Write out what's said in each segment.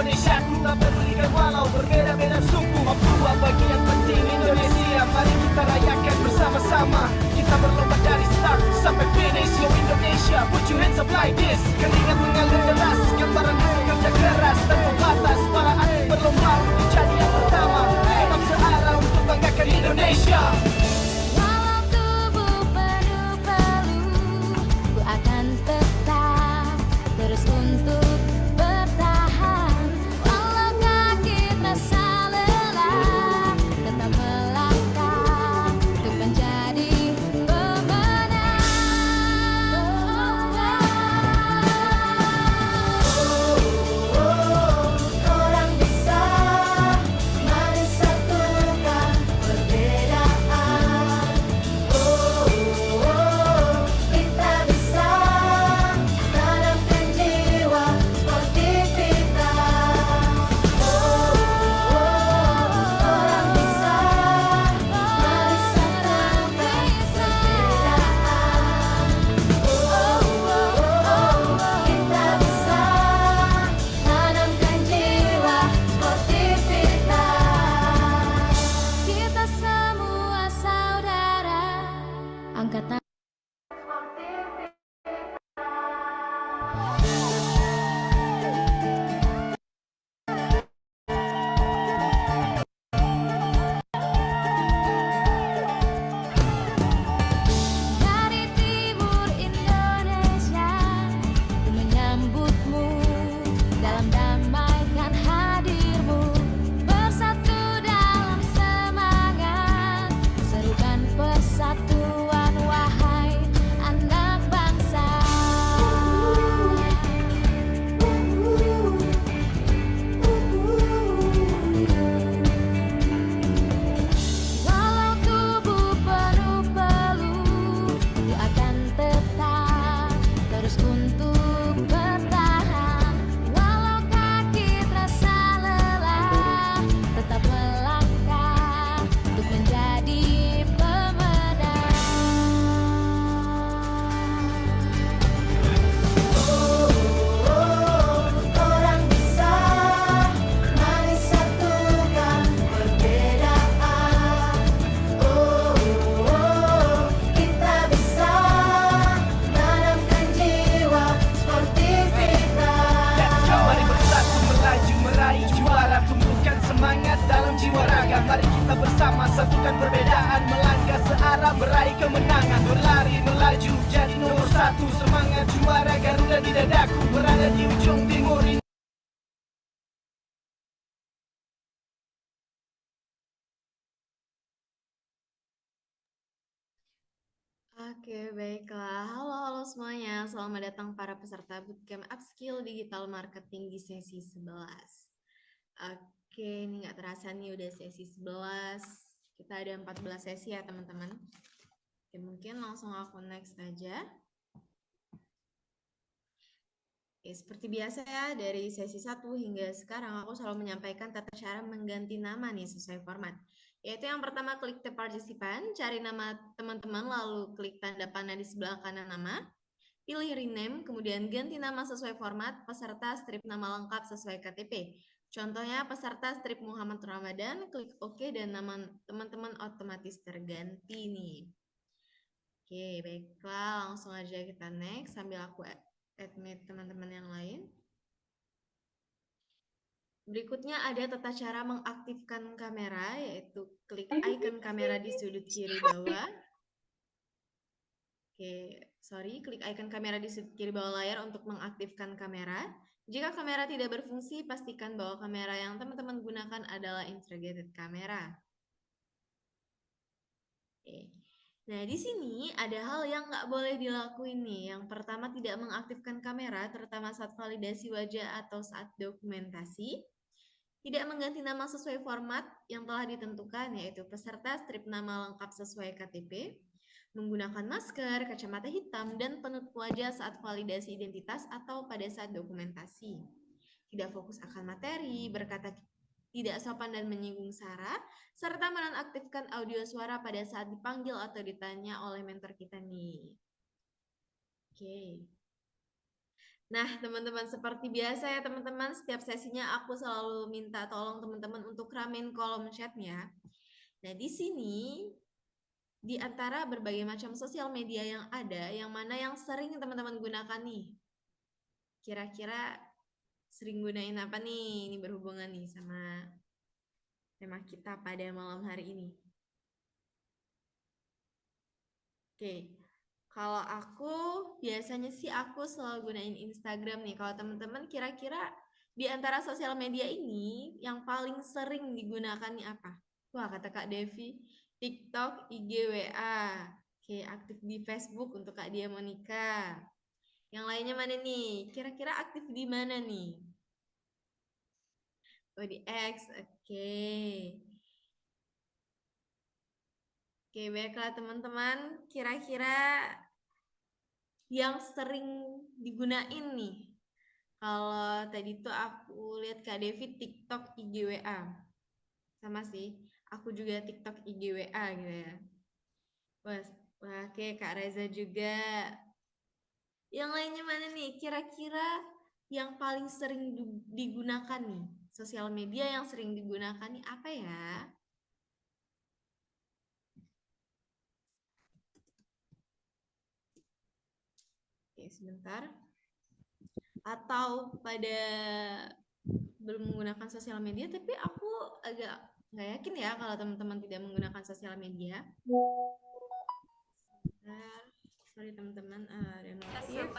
Indonesia. Ku tak pedulikan walau berbeda-beda suku. Papua bagi yang penting Indonesia. Mari kita rayakan bersama-sama. Kita berlomba dari start sampai finish. Yo Indonesia, put your hands up like this. Keringat mengalir deras, gambaran hasil kerja keras tanpa batas. Para atlet berlomba untuk jadi yang pertama. Tetap searah untuk banggakan Indonesia. Walau tubuh penuh peluh, ku akan tetap terus untuk bertahan. Walau kaki terasa lelah, tetap melangkah untuk menjadi pemenang. Orang bisa, mari satukan perbedaan. Kita bisa tanamkan jiwa sportivitas. Orang bisa, mari satukan perbedaan. Kita bisa tanamkan jiwa sportivitas. Kita semua saudara, angkatan dari timur Indonesia, ku menyambutmu dalam damai kan hadirmu. Bersatu dalam semangat, serukan persatuan wahai anak bangsa. Walau tubuh penuh peluh, ku akan tetap terus untuk bertahan. Walau kaki terasa lelah, tetap melangkah untuk menjadi pemenang. Orang bisa, mari satukan perbedaan. Kita bisa tanamkan jiwa sportivitas. Let's go. Mari bersatu melaju meraih juara. Tumbuhkan semangat dalam jiwa raga. Mari kita bersama satukan perbedaan. Melangkah searah meraih kemenangan. Berlari melaju jadi nomor satu. Semangat juara Garuda di dadaku. Berada di ujung timur ini. Oke, baiklah. Halo semuanya. Selamat datang para peserta Bootcamp Upskill Digital Marketing di sesi 11. Oke, ini nggak terasa nih udah sesi 11. Kita ada 14 sesi ya teman-teman. Oke, mungkin langsung aku next aja. Oke, seperti biasa ya, dari sesi 1 hingga sekarang aku selalu menyampaikan tata cara mengganti nama nih sesuai format. Yaitu yang pertama klik tab partisipan, cari nama teman-teman lalu klik tanda panah di sebelah kanan nama, pilih rename, kemudian ganti nama sesuai format, peserta strip nama lengkap sesuai KTP. Contohnya peserta strip Muhammad Ramadan, klik OK dan nama teman-teman otomatis terganti nih. Oke, baiklah, langsung aja kita next sambil aku admit teman-teman yang lain. Berikutnya ada tata cara mengaktifkan kamera, yaitu klik icon kamera di sudut kiri bawah. Klik icon kamera di sudut kiri bawah layar untuk mengaktifkan kamera. Jika kamera tidak berfungsi, pastikan bahwa kamera yang teman-teman gunakan adalah integrated camera. Nah, di sini ada hal yang nggak boleh dilakuin nih. Yang pertama, tidak mengaktifkan kamera, terutama saat validasi wajah atau saat dokumentasi. Tidak mengganti nama sesuai format yang telah ditentukan, yaitu peserta strip nama lengkap sesuai KTP, menggunakan masker, kacamata hitam, dan penutup wajah saat validasi identitas atau pada saat dokumentasi. Tidak fokus akan materi, berkata tidak sopan dan menyinggung sara, serta menonaktifkan audio suara pada saat dipanggil atau ditanya oleh mentor kita nih. Oke. Nah, teman-teman, seperti biasa ya teman-teman, setiap sesinya aku selalu minta tolong teman-teman untuk ramein kolom chatnya. Nah, di sini di antara berbagai macam sosial media yang ada, yang mana yang sering teman-teman gunakan nih? Kira-kira sering gunain apa nih? Ini berhubungan nih sama tema kita pada malam hari ini. Oke, kalau aku biasanya sih aku selalu gunain Instagram nih. Kalau teman-teman kira-kira di antara sosial media ini yang paling sering digunakan nih apa? Wah, kata Kak Devi, TikTok, IG, WA. Oke, aktif di Facebook untuk Kak Dia Monica. Yang lainnya mana nih? Kira-kira aktif di mana nih? Oh, di X. Oke. Oke, baiklah teman-teman. Kira-kira yang sering digunain nih. Kalau tadi tuh aku lihat Kak Devi TikTok IG WA. Sama sih. Aku juga TikTok IG WA gitu ya. Wah, wah, oke Kak Reza juga. Yang lainnya mana nih? Kira-kira yang paling sering digunakan nih. Sosial media yang sering digunakan nih apa ya? Oke, sebentar. Atau pada belum menggunakan sosial media, tapi aku agak nggak yakin ya kalau teman-teman tidak menggunakan sosial media. Bentar. Sorry teman-teman, ada notif.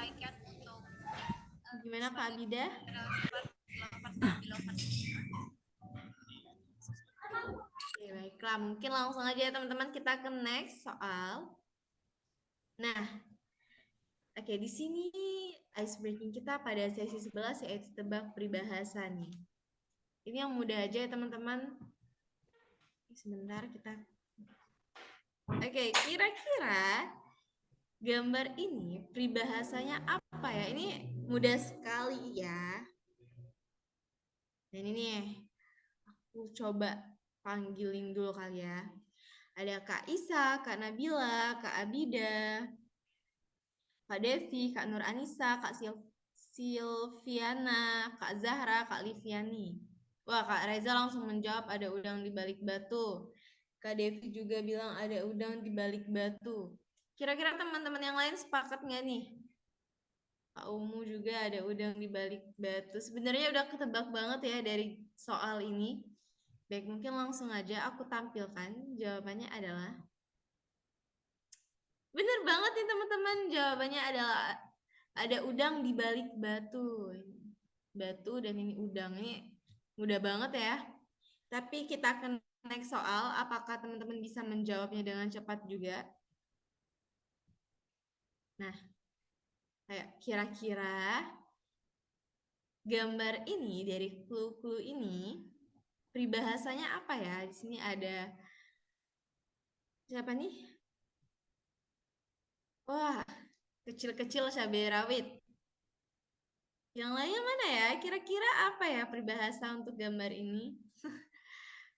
Gimana Kak Abida? Oke, baiklah. Mungkin langsung aja ya teman-teman kita ke next soal. Nah, oke, di sini ice breaking kita pada sesi 11 yaitu tebak peribahasa nih. Ini yang mudah aja ya teman-teman. Sebentar kita. Oke, kira-kira gambar ini peribahasanya apa ya? Ini mudah sekali ya. Dan ini aku coba panggilin dulu kali ya. Ada Kak Isa, Kak Nabila, Kak Abida, Kak Devi, Kak Nur Anissa, Kak Silviana, Kak Zahra, Kak Liviani. Wah, Kak Reza langsung menjawab ada udang di balik batu. Kak Devi juga bilang ada udang di balik batu. Kira-kira teman-teman yang lain sepakat nggak nih? Kak Umu juga ada udang di balik batu. Sebenarnya udah ketebak banget ya dari soal ini. Baik, mungkin langsung aja aku tampilkan. Jawabannya adalah bener banget nih teman-teman. Jawabannya adalah ada udang di balik batu. Batu dan ini udang. Ini mudah banget ya. Tapi kita akan next soal. Apakah teman-teman bisa menjawabnya dengan cepat juga? Nah, kayak kira-kira gambar ini dari clue-clue ini peribahasanya apa ya? Di sini ada siapa nih? Wah, kecil-kecil cabai rawit. Yang lainnya mana ya? Kira-kira apa ya peribahasa untuk gambar ini?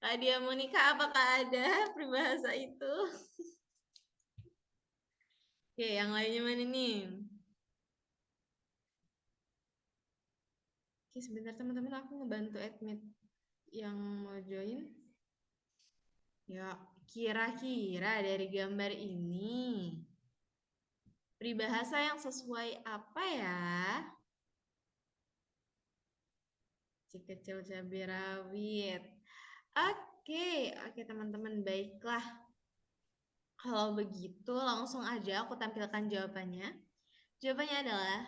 Kak Dia Monica, apakah ada peribahasa itu? Oke, yang lainnya mana nih? Oke, sebentar teman-teman, aku ngebantu admit yang mau join. Ya, kira-kira dari gambar ini peribahasa yang sesuai apa ya? Si kecil cabai rawit. Oke teman-teman, baiklah. Kalau begitu langsung aja aku tampilkan jawabannya. Jawabannya adalah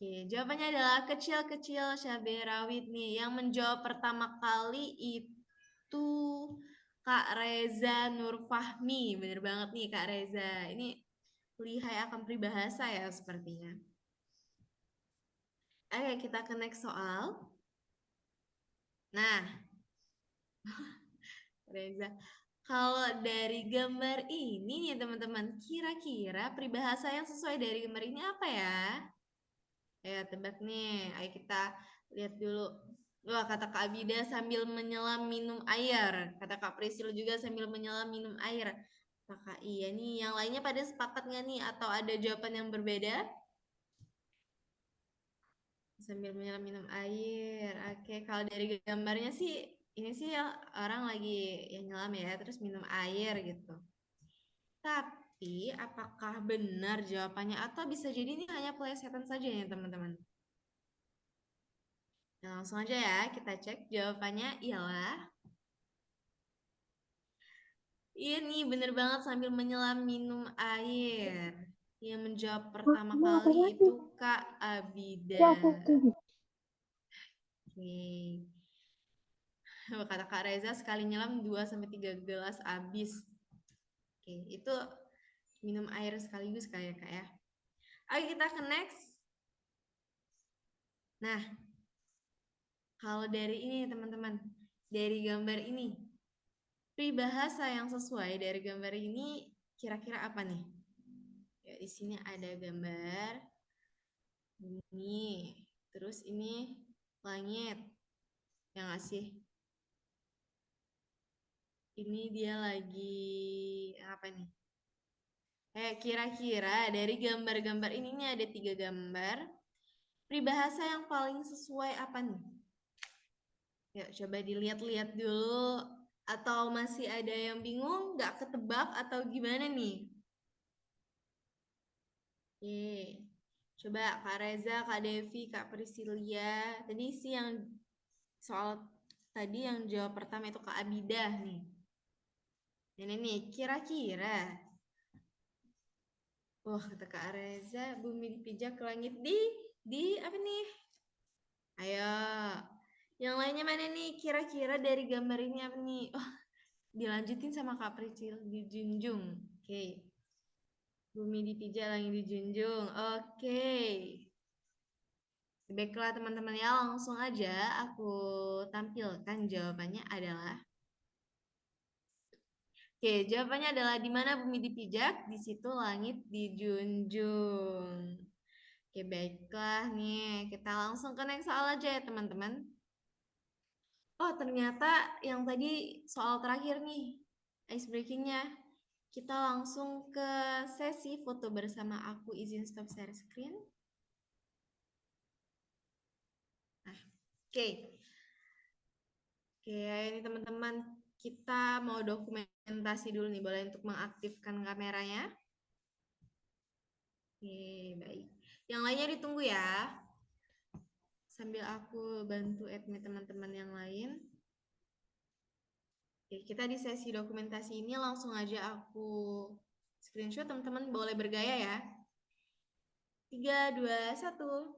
jawabannya adalah kecil-kecil cabai rawit nih. Yang menjawab pertama kali itu Kak Reza Nur Fahmi. Bener banget nih Kak Reza. Ini lihai akan peribahasa ya sepertinya. Oke, kita ke next soal. Nah, Reza, kalau dari gambar ini nih teman-teman, kira-kira peribahasa yang sesuai dari gambar ini apa ya? Ya, tebak nih. Ayo kita lihat dulu. Wah, kata Kak Abida sambil menyelam minum air. Kata Kak Prisil juga sambil menyelam minum air. Apakah iya nih? Yang lainnya pada sepakat nggak nih? Atau ada jawaban yang berbeda? Sambil menyelam minum air. Oke, kalau dari gambarnya sih ini sih orang lagi yang nyelam ya, terus minum air gitu. Tapi apakah benar jawabannya atau bisa jadi ini hanya plesetan saja ya teman-teman? Nah, langsung aja ya kita cek jawabannya ialah ini bener banget sambil menyelam minum air. Yang menjawab pertama kali itu Kak Abida. Oke. Kata Kak Reza sekali nyelam 2-3 gelas habis. Oke, itu minum air sekaligus kayak Kak ya. Ayo kita ke next. Nah, kalau dari ini teman-teman, dari gambar ini, peribahasa yang sesuai dari gambar ini kira-kira apa nih? Ya, di sini ada gambar bumi, terus ini langit, yang ngasih. Ini dia lagi apa nih? Kira-kira dari gambar-gambar ini nih ada 3 gambar. Peribahasa yang paling sesuai apa nih? Yuk coba dilihat-lihat dulu. Atau masih ada yang bingung, nggak ketebak atau gimana nih? Oke. Coba Kak Reza, Kak Devi, Kak Priscilia. Tadi sih yang soal tadi yang jawab pertama itu Kak Abidah nih. Ini nih, kira-kira. Wah, kata Kak Reza, bumi dipijak ke langit di apa nih? Ayo. Yang lainnya mana nih? Kira-kira dari gambar ini apa nih? Oh, dilanjutin sama Kak Priscil, dijunjung. Oke. Bumi dipijak, langit dijunjung. Oke. Baiklah teman-teman ya, langsung aja aku tampilkan jawabannya adalah Oke, jawabannya adalah di mana bumi dipijak, di situ langit dijunjung. Oke, baiklah nih, kita langsung ke next soal aja ya teman-teman. Oh, ternyata yang tadi soal terakhir nih, ice breakingnya. Kita langsung ke sesi foto bersama aku, izin stop share screen. Nah, oke. Oke, ini teman-teman, kita mau dokumentasi dulu nih, boleh untuk mengaktifkan kameranya. Oke, baik. Yang lainnya ditunggu ya. Sambil aku bantu admin teman-teman yang lain. Oke, kita di sesi dokumentasi ini langsung aja aku screenshot, teman-teman boleh bergaya ya. 3, 2, 1.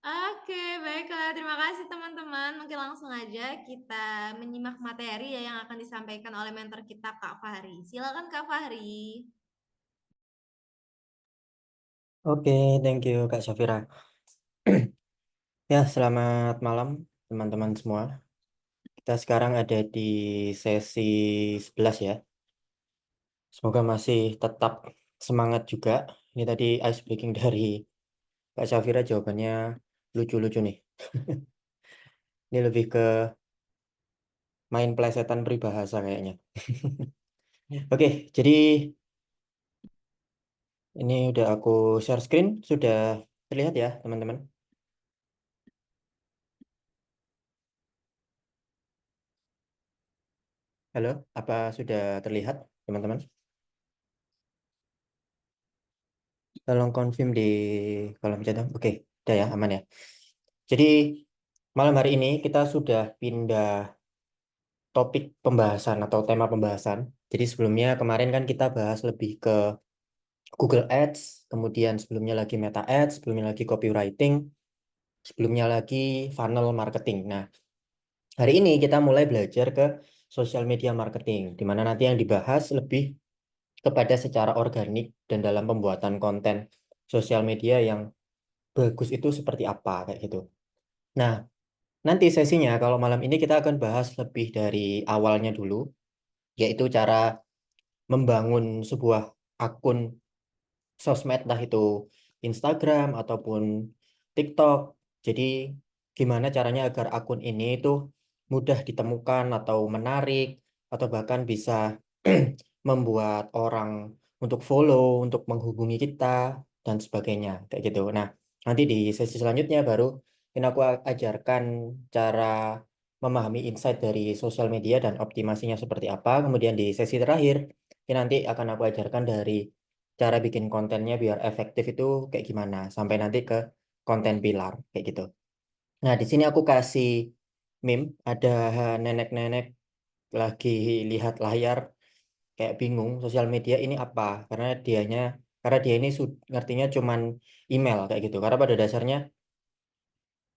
Oke, baiklah. Terima kasih teman-teman. Mungkin langsung aja kita menyimak materi ya yang akan disampaikan oleh mentor kita Kak Fahri. Silakan Kak Fahri. Oke, thank you Kak Syafira. Ya, selamat malam teman-teman semua. Kita sekarang ada di sesi 11 ya. Semoga masih tetap semangat juga. Ini tadi ice breaking dari Kak Syafira, jawabannya lucu-lucu nih. Ini lebih ke main plesetan peribahasa kayaknya. Oke, jadi ini udah aku share screen. Sudah terlihat ya teman-teman? Halo, apa sudah terlihat teman-teman? Tolong confirm di kolom chat. Oke, udah ya, aman ya. Jadi malam hari ini kita sudah pindah topik pembahasan atau tema pembahasan. Jadi sebelumnya kemarin kan kita bahas lebih ke Google Ads, kemudian sebelumnya lagi Meta Ads, sebelumnya lagi copywriting, sebelumnya lagi funnel marketing. Nah, hari ini kita mulai belajar ke social media marketing, di mana nanti yang dibahas lebih kepada secara organik dan dalam pembuatan konten sosial media yang bagus itu seperti apa kayak gitu. Nah, nanti sesinya kalau malam ini kita akan bahas lebih dari awalnya dulu, yaitu cara membangun sebuah akun sosmed, entah itu Instagram ataupun TikTok. Jadi gimana caranya agar akun ini itu mudah ditemukan atau menarik, atau bahkan bisa membuat orang untuk follow, untuk menghubungi kita. dan sebagainya kayak gitu. Nah, nanti di sesi selanjutnya baru ini aku ajarkan cara memahami insight dari sosial media dan optimasinya seperti apa. Kemudian di sesi terakhir ini nanti akan aku ajarkan dari cara bikin kontennya biar efektif itu kayak gimana sampai nanti ke konten pilar kayak gitu. Nah, di sini aku kasih meme ada nenek-nenek lagi lihat layar kayak bingung sosial media ini apa karena dia ini ngertinya cuman email kayak gitu. Karena pada dasarnya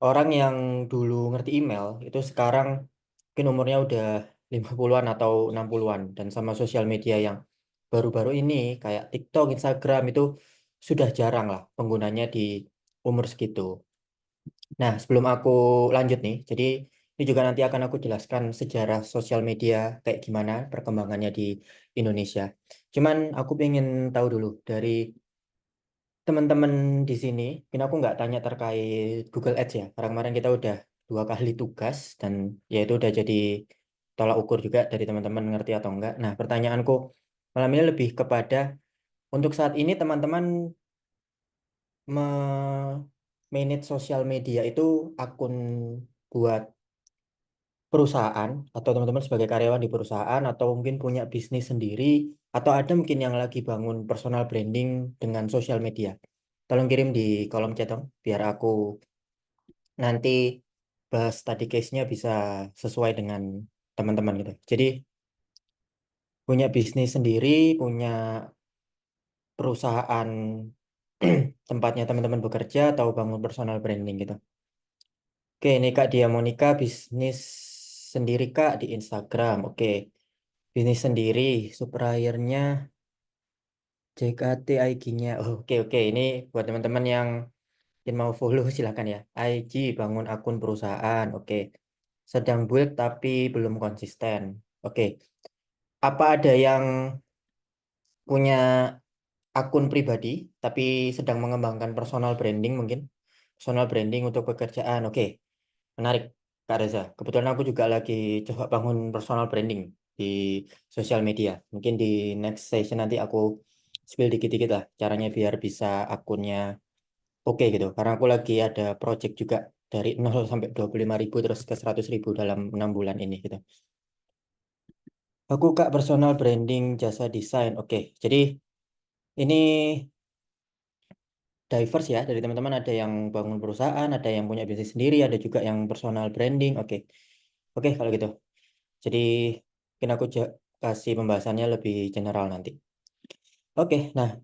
orang yang dulu ngerti email itu sekarang mungkin umurnya udah 50-an atau 60-an dan sama sosial media yang baru-baru ini kayak TikTok, Instagram itu sudah jarang lah penggunanya di umur segitu. Nah, sebelum aku lanjut nih, jadi ini juga nanti akan aku jelaskan sejarah sosial media kayak gimana perkembangannya di Indonesia. Cuman aku pengen tahu dulu dari teman-teman di sini, mungkin aku nggak tanya terkait Google Ads ya, karena kemarin kita udah 2 kali tugas dan ya itu udah jadi tolak ukur juga dari teman-teman ngerti atau enggak. Nah, pertanyaanku malam ini lebih kepada untuk saat ini teman-teman manage sosial media itu akun buat perusahaan atau teman-teman sebagai karyawan di perusahaan atau mungkin punya bisnis sendiri atau ada mungkin yang lagi bangun personal branding dengan sosial media. Tolong kirim di kolom chat dong biar aku nanti bahas tadi case-nya bisa sesuai dengan teman-teman gitu. Jadi punya bisnis sendiri, punya perusahaan tempatnya teman-teman bekerja atau bangun personal branding gitu. Oke, ini Kak Dia Monica bisnis sendiri Kak di Instagram. Oke, bisnis sendiri, suppliernya JKT IG-nya. Oh, oke. Ini buat teman-teman yang mau follow silakan ya. IG bangun akun perusahaan. Oke. Sedang build tapi belum konsisten. Oke. Apa ada yang punya akun pribadi tapi sedang mengembangkan personal branding mungkin? Personal branding untuk pekerjaan. Oke. Menarik, Kak Reza. Kebetulan aku juga lagi coba bangun personal branding di sosial media. Mungkin di next session nanti aku spill dikit-dikit lah caranya biar bisa akunnya oke gitu. Karena aku lagi ada project juga dari 0 sampai 25.000 terus ke 100.000 dalam 6 bulan ini gitu. Aku Kak personal branding jasa desain. Oke, jadi ini diverse ya dari teman-teman ada yang bangun perusahaan, ada yang punya bisnis sendiri, ada juga yang personal branding. Oke. Oke kalau gitu. Jadi mungkin aku kasih pembahasannya lebih general nanti. Oke, nah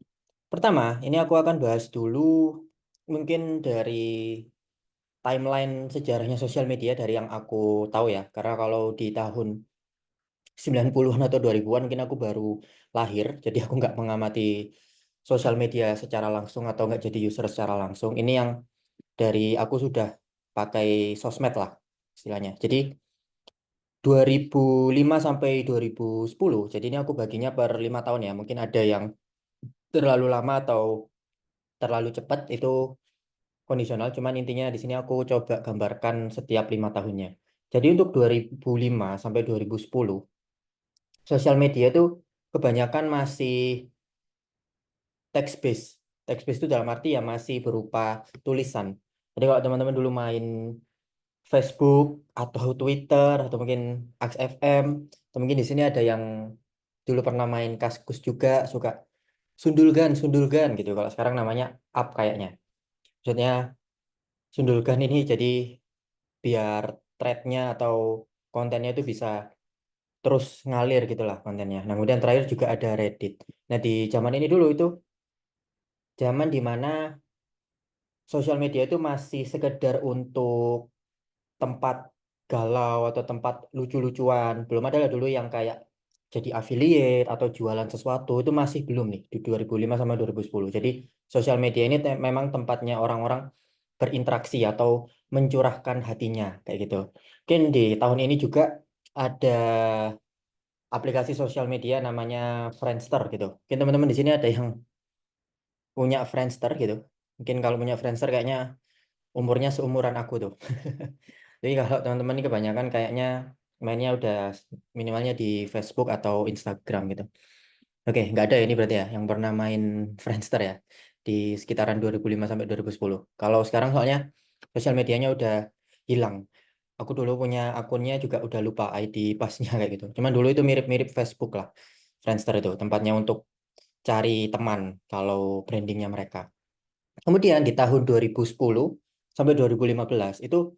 pertama ini aku akan bahas dulu mungkin dari timeline sejarahnya sosial media dari yang aku tahu ya. Karena kalau di tahun 90-an atau 2000-an mungkin aku baru lahir, jadi aku nggak mengamati sosial media secara langsung atau nggak jadi user secara langsung. Ini yang dari aku sudah pakai sosmed lah istilahnya. Jadi 2005 sampai 2010. Jadi ini aku baginya per 5 tahun ya. Mungkin ada yang terlalu lama atau terlalu cepat itu kondisional. Cuman intinya di sini aku coba gambarkan setiap 5 tahunnya. Jadi untuk 2005 sampai 2010, sosial media itu kebanyakan masih text based. Text based itu dalam arti ya masih berupa tulisan. Jadi kalau teman-teman dulu main Facebook atau Twitter atau mungkin XFM atau mungkin di sini ada yang dulu pernah main Kaskus juga suka sundulgan gitu kalau sekarang namanya up kayaknya maksudnya sundulgan ini jadi biar threadnya atau kontennya itu bisa terus ngalir gitulah kontennya. Nah kemudian terakhir juga ada Reddit. Nah di zaman ini dulu itu zaman dimana sosial media itu masih sekedar untuk tempat galau atau tempat lucu-lucuan. Belum ada lah dulu yang kayak jadi affiliate atau jualan sesuatu itu masih belum nih di 2005 sama 2010. Jadi sosial media ini memang tempatnya orang-orang berinteraksi atau mencurahkan hatinya kayak gitu. Mungkin di tahun ini juga ada aplikasi sosial media namanya Friendster gitu. Mungkin teman-teman di sini ada yang punya Friendster gitu. Mungkin kalau punya Friendster kayaknya umurnya seumuran aku tuh. Jadi kalau teman-teman ini kebanyakan kayaknya mainnya udah minimalnya di Facebook atau Instagram gitu. Oke, nggak ada ya ini berarti ya yang pernah main Friendster ya di sekitaran 2005 sampai 2010. Kalau sekarang soalnya sosial medianya udah hilang. Aku dulu punya akunnya juga udah lupa ID pasnya kayak gitu. Cuman dulu itu mirip-mirip Facebook lah. Friendster itu tempatnya untuk cari teman kalau brandingnya mereka. Kemudian di tahun 2010 sampai 2015 itu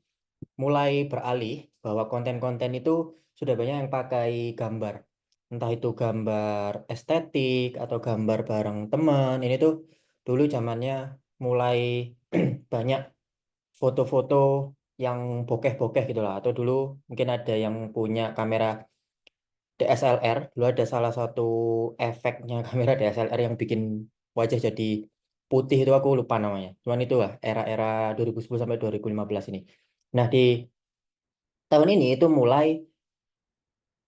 mulai beralih bahwa konten-konten itu sudah banyak yang pakai gambar. Entah itu gambar estetik atau gambar bareng teman. Ini tuh dulu zamannya mulai banyak foto-foto yang bokeh-bokeh gitu lah. Atau dulu mungkin ada yang punya kamera DSLR. Dulu ada salah satu efeknya kamera DSLR yang bikin wajah jadi putih itu aku lupa namanya. Cuman itu lah era-era 2010 sampai 2015 ini. Nah, di tahun ini itu mulai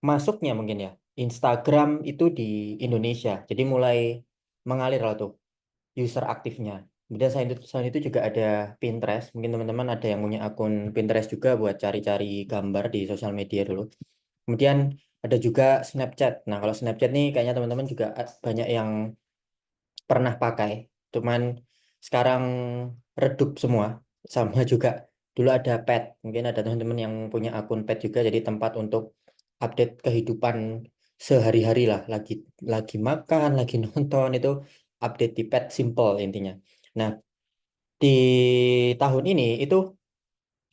masuknya mungkin ya Instagram itu di Indonesia. Jadi mulai mengalir lah tuh user aktifnya. Kemudian selain itu juga ada Pinterest. Mungkin teman-teman ada yang punya akun Pinterest juga buat cari-cari gambar di sosial media dulu. Kemudian ada juga Snapchat. Nah, kalau Snapchat nih kayaknya teman-teman juga banyak yang pernah pakai. Cuman sekarang redup semua. Sama juga dulu ada pet. Mungkin ada teman-teman yang punya akun pet juga jadi tempat untuk update kehidupan sehari-hari lah. Lagi makan, lagi nonton itu update di pet simple intinya. Nah, di tahun ini itu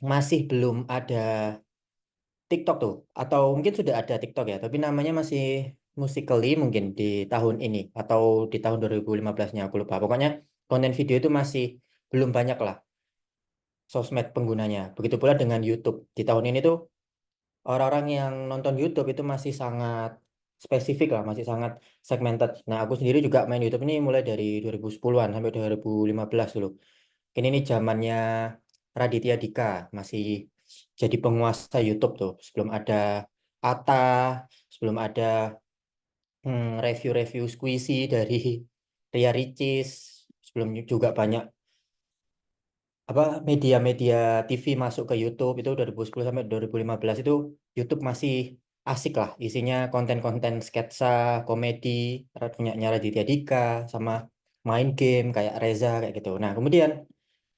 masih belum ada TikTok tuh, atau mungkin sudah ada TikTok ya, tapi namanya masih Musical.ly mungkin di tahun ini atau di tahun 2015-nya aku lupa. Pokoknya konten video itu masih belum banyak lah sosmed penggunanya. Begitu pula dengan YouTube. Di tahun ini tuh orang-orang yang nonton YouTube itu masih sangat spesifik lah, masih sangat segmented. Nah, aku sendiri juga main YouTube ini mulai dari 2010-an sampai 2015 dulu. Ini zamannya Raditya Dika masih jadi penguasa YouTube tuh. Sebelum ada Atta, sebelum ada review-review Squeezy dari Ria Ricis, sebelum juga banyak apa media-media TV masuk ke YouTube itu 2010 sampai 2015 itu YouTube masih asik lah isinya konten-konten sketsa, komedi, punyanya Raditya Dika sama main game kayak Reza kayak gitu. Nah, kemudian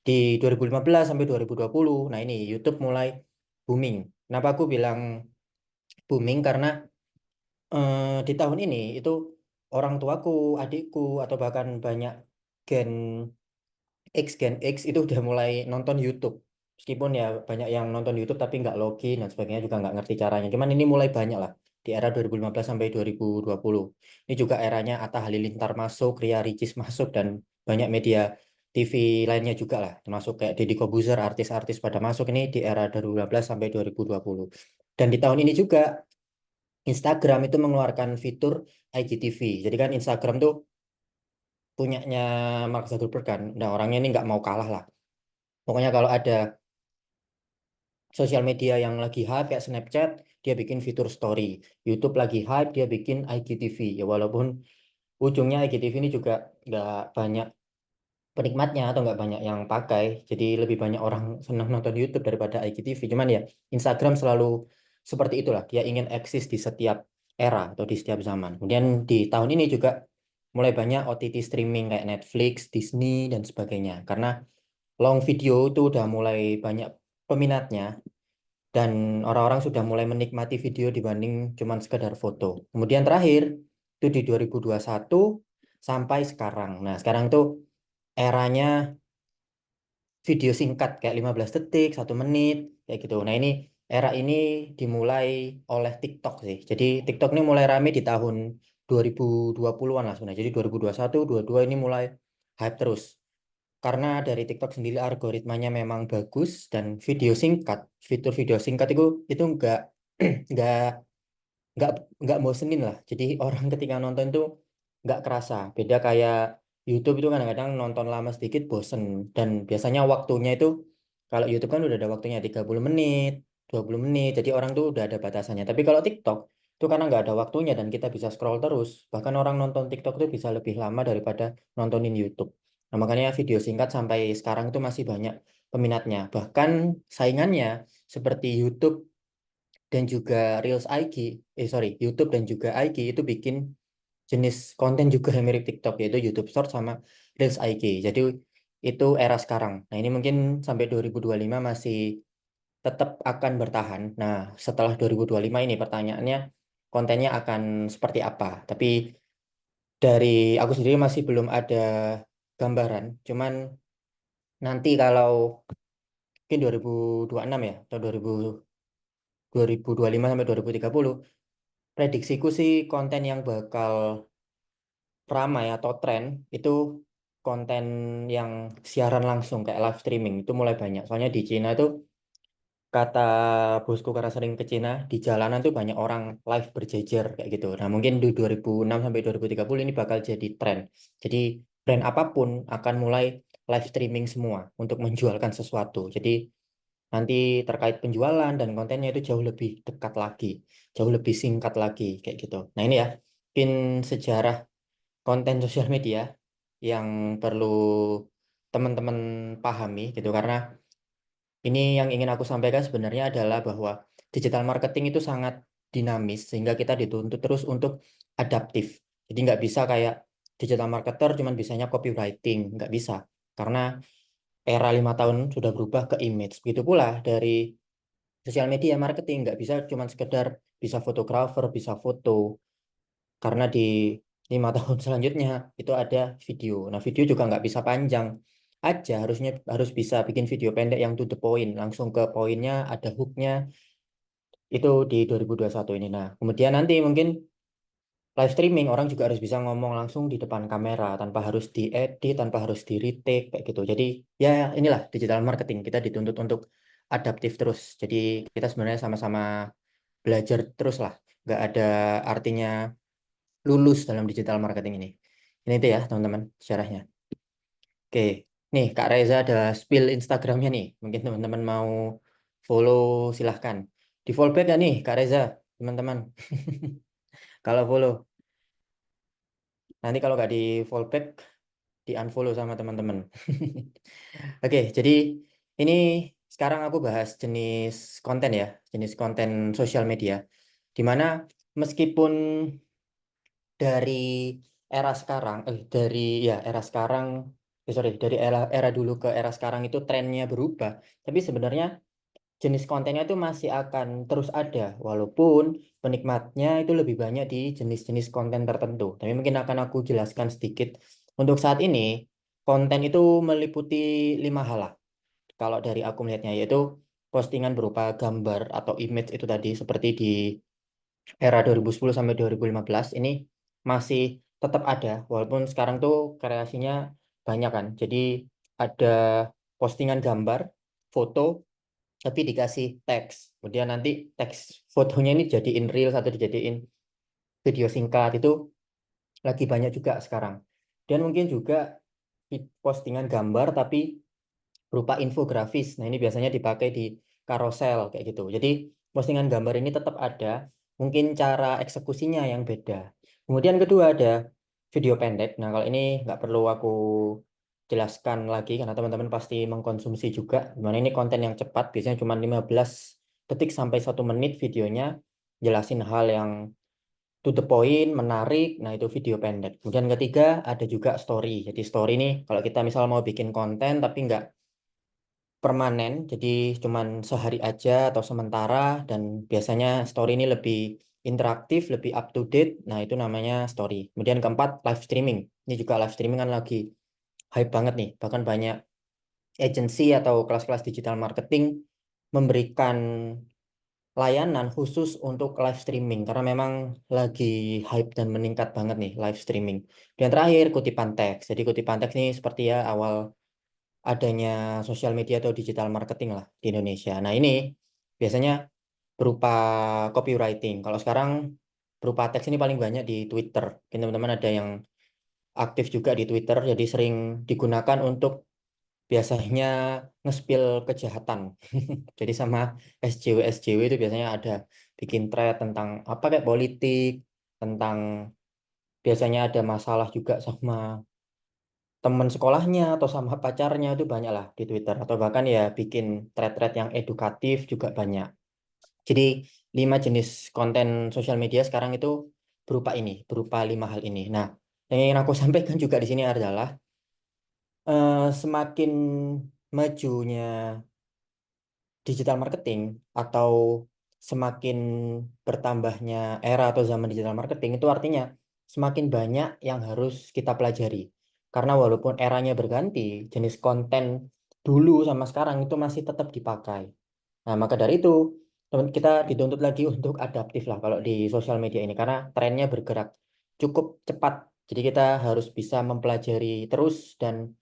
di 2015 sampai 2020, nah ini YouTube mulai booming. Kenapa aku bilang booming? Karena di tahun ini itu orang tuaku, adikku, atau bahkan banyak gen Gen X itu udah mulai nonton YouTube. Meskipun ya banyak yang nonton YouTube tapi nggak login dan sebagainya juga nggak ngerti caranya. Cuman ini mulai banyak lah di era 2015 sampai 2020. Ini juga eranya Atta Halilintar masuk, Ria Ricis masuk, dan banyak media TV lainnya juga lah. Termasuk kayak Deddy Corbuzier, artis-artis pada masuk ini di era 2015 sampai 2020. Dan di tahun ini juga Instagram itu mengeluarkan fitur IGTV. Jadi kan Instagram tuh punyanya Mark Zuckerberg kan. Nah, orangnya ini nggak mau kalah lah. Pokoknya kalau ada sosial media yang lagi hype kayak Snapchat, dia bikin fitur story. YouTube lagi hype, dia bikin IGTV. Ya walaupun ujungnya IGTV ini juga nggak banyak penikmatnya atau nggak banyak yang pakai. Jadi lebih banyak orang senang nonton YouTube daripada IGTV. Cuman ya Instagram selalu seperti itulah. Dia ingin eksis di setiap era atau di setiap zaman. Kemudian di tahun ini juga mulai banyak OTT streaming kayak Netflix, Disney, dan sebagainya. Karena long video itu udah mulai banyak peminatnya dan orang-orang sudah mulai menikmati video dibanding cuman sekedar foto. Kemudian terakhir itu di 2021 sampai sekarang. Nah, sekarang tuh eranya video singkat kayak 15 detik, 1 menit, kayak gitu. Nah, era ini dimulai oleh TikTok sih. Jadi TikTok ini mulai rame di tahun 2020-an lah sebenarnya. Jadi 2021, 2022 ini mulai hype terus. Karena dari TikTok sendiri algoritmanya memang bagus dan video singkat, fitur video singkat itu nggak nggak nggak bosenin lah. Jadi orang ketika nonton itu nggak kerasa. Beda kayak YouTube itu kadang-kadang nonton lama sedikit bosen. Dan biasanya waktunya itu kalau YouTube kan udah ada waktunya 30 menit, 20 menit. Jadi orang tuh udah ada batasannya. Tapi kalau TikTok itu karena nggak ada waktunya dan kita bisa scroll terus. Bahkan orang nonton TikTok itu bisa lebih lama daripada nontonin YouTube. Nah, makanya video singkat sampai sekarang itu masih banyak peminatnya. Bahkan saingannya seperti YouTube dan juga Reels IG, YouTube dan juga IG itu bikin jenis konten juga yang mirip TikTok, yaitu YouTube Short sama Reels IG. Jadi itu era sekarang. Nah, ini mungkin sampai 2025 masih tetap akan bertahan. Nah, setelah 2025 ini pertanyaannya kontennya akan seperti apa. Tapi dari aku sendiri masih belum ada gambaran. Cuman nanti kalau mungkin 2026 ya, atau 2025 sampai 2030, prediksiku sih konten yang bakal ramai atau tren itu konten yang siaran langsung kayak live streaming itu mulai banyak. Soalnya di Cina itu kata bosku karena sering ke Cina, di jalanan tuh banyak orang live berjejer kayak gitu. Nah, mungkin di 2006 sampai 2030 ini bakal jadi tren. Jadi brand apapun akan mulai live streaming semua untuk menjualkan sesuatu. Jadi nanti terkait penjualan dan kontennya itu jauh lebih dekat lagi, jauh lebih singkat lagi kayak gitu. Nah, ini ya, mungkin sejarah konten sosial media yang perlu teman-teman pahami gitu, karena ini yang ingin aku sampaikan sebenarnya adalah bahwa digital marketing itu sangat dinamis sehingga kita dituntut terus untuk adaptif. Jadi nggak bisa kayak digital marketer cuman bisanya copywriting, nggak bisa. Karena era 5 tahun sudah berubah ke image. Begitu pula dari sosial media marketing, nggak bisa cuman sekedar bisa fotografer, bisa foto. Karena di 5 tahun selanjutnya itu ada video. Nah, video juga nggak bisa panjang aja, harus bisa bikin video pendek yang to the point, langsung ke poinnya, ada hooknya, itu di 2021 ini. Nah, kemudian nanti mungkin live streaming orang juga harus bisa ngomong langsung di depan kamera tanpa harus diedit, tanpa harus di retake kayak gitu. Jadi ya inilah digital marketing, kita dituntut untuk adaptif terus. Jadi kita sebenarnya sama-sama belajar terus lah, nggak ada artinya lulus dalam digital marketing ini. Ini itu ya teman-teman sejarahnya. Oke, nih Kak Reza ada spill Instagramnya nih. Mungkin teman-teman mau follow silahkan. Di follow back ya nih Kak Reza, teman-teman. Kalau follow, nanti kalau nggak di follow back, di unfollow sama teman-teman. Oke, jadi ini sekarang aku bahas jenis konten ya, jenis konten sosial media. Dimana meskipun dari era sekarang, era sekarang, dari era dulu ke era sekarang itu trennya berubah. Tapi sebenarnya jenis kontennya itu masih akan terus ada, walaupun penikmatnya itu lebih banyak di jenis-jenis konten tertentu. Tapi mungkin akan aku jelaskan sedikit. Untuk saat ini, konten itu meliputi 5 hal lah. Kalau dari aku melihatnya, yaitu postingan berupa gambar atau image itu tadi, seperti di era 2010 sampai 2015 ini masih tetap ada, walaupun sekarang tuh kreasinya banyak kan. Jadi ada postingan gambar, foto, tapi dikasih teks. Kemudian nanti teks fotonya ini jadiin reels atau dijadiin video singkat, itu lagi banyak juga sekarang. Dan mungkin juga postingan gambar tapi berupa infografis. Nah, ini biasanya dipakai di carousel kayak gitu. Jadi postingan gambar ini tetap ada, mungkin cara eksekusinya yang beda. Kemudian kedua ada video pendek. Nah, kalau ini nggak perlu aku jelaskan lagi karena teman-teman pasti mengkonsumsi juga. Dimana ini konten yang cepat, biasanya cuma 15 detik sampai 1 menit videonya, jelasin hal yang to the point, menarik. Nah, itu video pendek. Kemudian ketiga ada juga story. Jadi story ini kalau kita misal mau bikin konten tapi nggak permanen, jadi cuman sehari aja atau sementara, dan biasanya story ini lebih interaktif, lebih up to date. Nah, itu namanya story. Kemudian keempat, live streaming. Ini juga live streaming kan lagi hype banget nih. Bahkan banyak agensi atau kelas-kelas digital marketing memberikan layanan khusus untuk live streaming karena memang lagi hype dan meningkat banget nih live streaming. Dan terakhir, kutipan teks. Jadi kutipan teks ini seperti ya awal adanya sosial media atau digital marketing lah di Indonesia. Nah, ini biasanya berupa copywriting. Kalau sekarang berupa teks ini paling banyak di Twitter. Mungkin teman-teman ada yang aktif juga di Twitter, jadi sering digunakan untuk biasanya nge-spill kejahatan. Jadi sama SJW itu biasanya ada bikin thread tentang apa kayak politik, tentang biasanya ada masalah juga sama teman sekolahnya atau sama pacarnya, itu banyak lah di Twitter, atau bahkan ya bikin thread-thread yang edukatif juga banyak. Jadi 5 jenis konten sosial media sekarang itu berupa ini, berupa 5 hal ini. Nah, yang ingin aku sampaikan juga di sini adalah semakin majunya digital marketing atau semakin bertambahnya era atau zaman digital marketing itu artinya semakin banyak yang harus kita pelajari. Karena walaupun eranya berganti, jenis konten dulu sama sekarang itu masih tetap dipakai. Nah, maka dari itu kita dituntut lagi untuk adaptif lah kalau di sosial media ini karena trennya bergerak cukup cepat. Jadi kita harus bisa mempelajari terus dan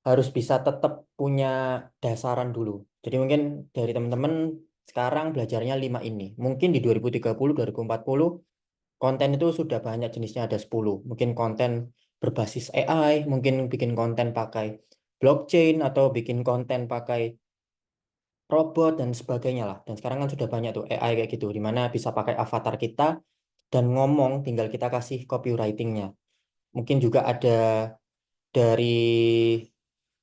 harus bisa tetap punya dasaran dulu. Jadi mungkin dari teman-teman sekarang belajarnya 5 ini. Mungkin di 2030, 2040 konten itu sudah banyak jenisnya ada 10. Mungkin konten berbasis AI, mungkin bikin konten pakai blockchain atau bikin konten pakai robot dan sebagainya lah. Dan sekarang kan sudah banyak tuh AI kayak gitu, di mana bisa pakai avatar kita dan ngomong, tinggal kita kasih copywritingnya. Mungkin juga ada dari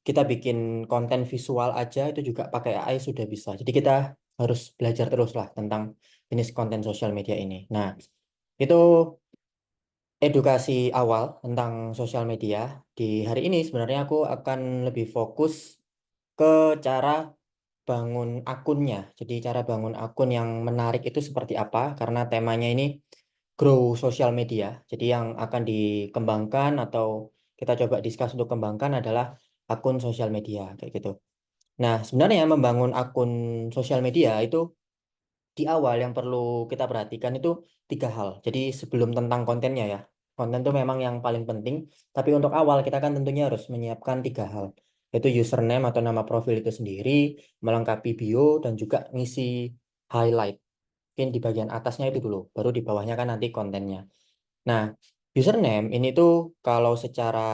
kita bikin konten visual aja itu juga pakai AI sudah bisa. Jadi kita harus belajar terus lah tentang jenis konten sosial media ini. Nah, itu edukasi awal tentang sosial media. Di hari ini sebenarnya aku akan lebih fokus ke cara bangun akunnya. Jadi cara bangun akun yang menarik itu seperti apa? Karena temanya ini grow sosial media. Jadi yang akan dikembangkan atau kita coba discuss untuk kembangkan adalah akun sosial media kayak gitu. Nah, sebenarnya membangun akun sosial media itu di awal yang perlu kita perhatikan itu 3 hal. Jadi sebelum tentang kontennya ya, konten itu memang yang paling penting. Tapi untuk awal kita kan tentunya harus menyiapkan 3 hal, yaitu username atau nama profil itu sendiri, melengkapi bio, dan juga ngisi highlight. Mungkin di bagian atasnya itu dulu, baru di bawahnya kan nanti kontennya. Nah, username ini tuh kalau secara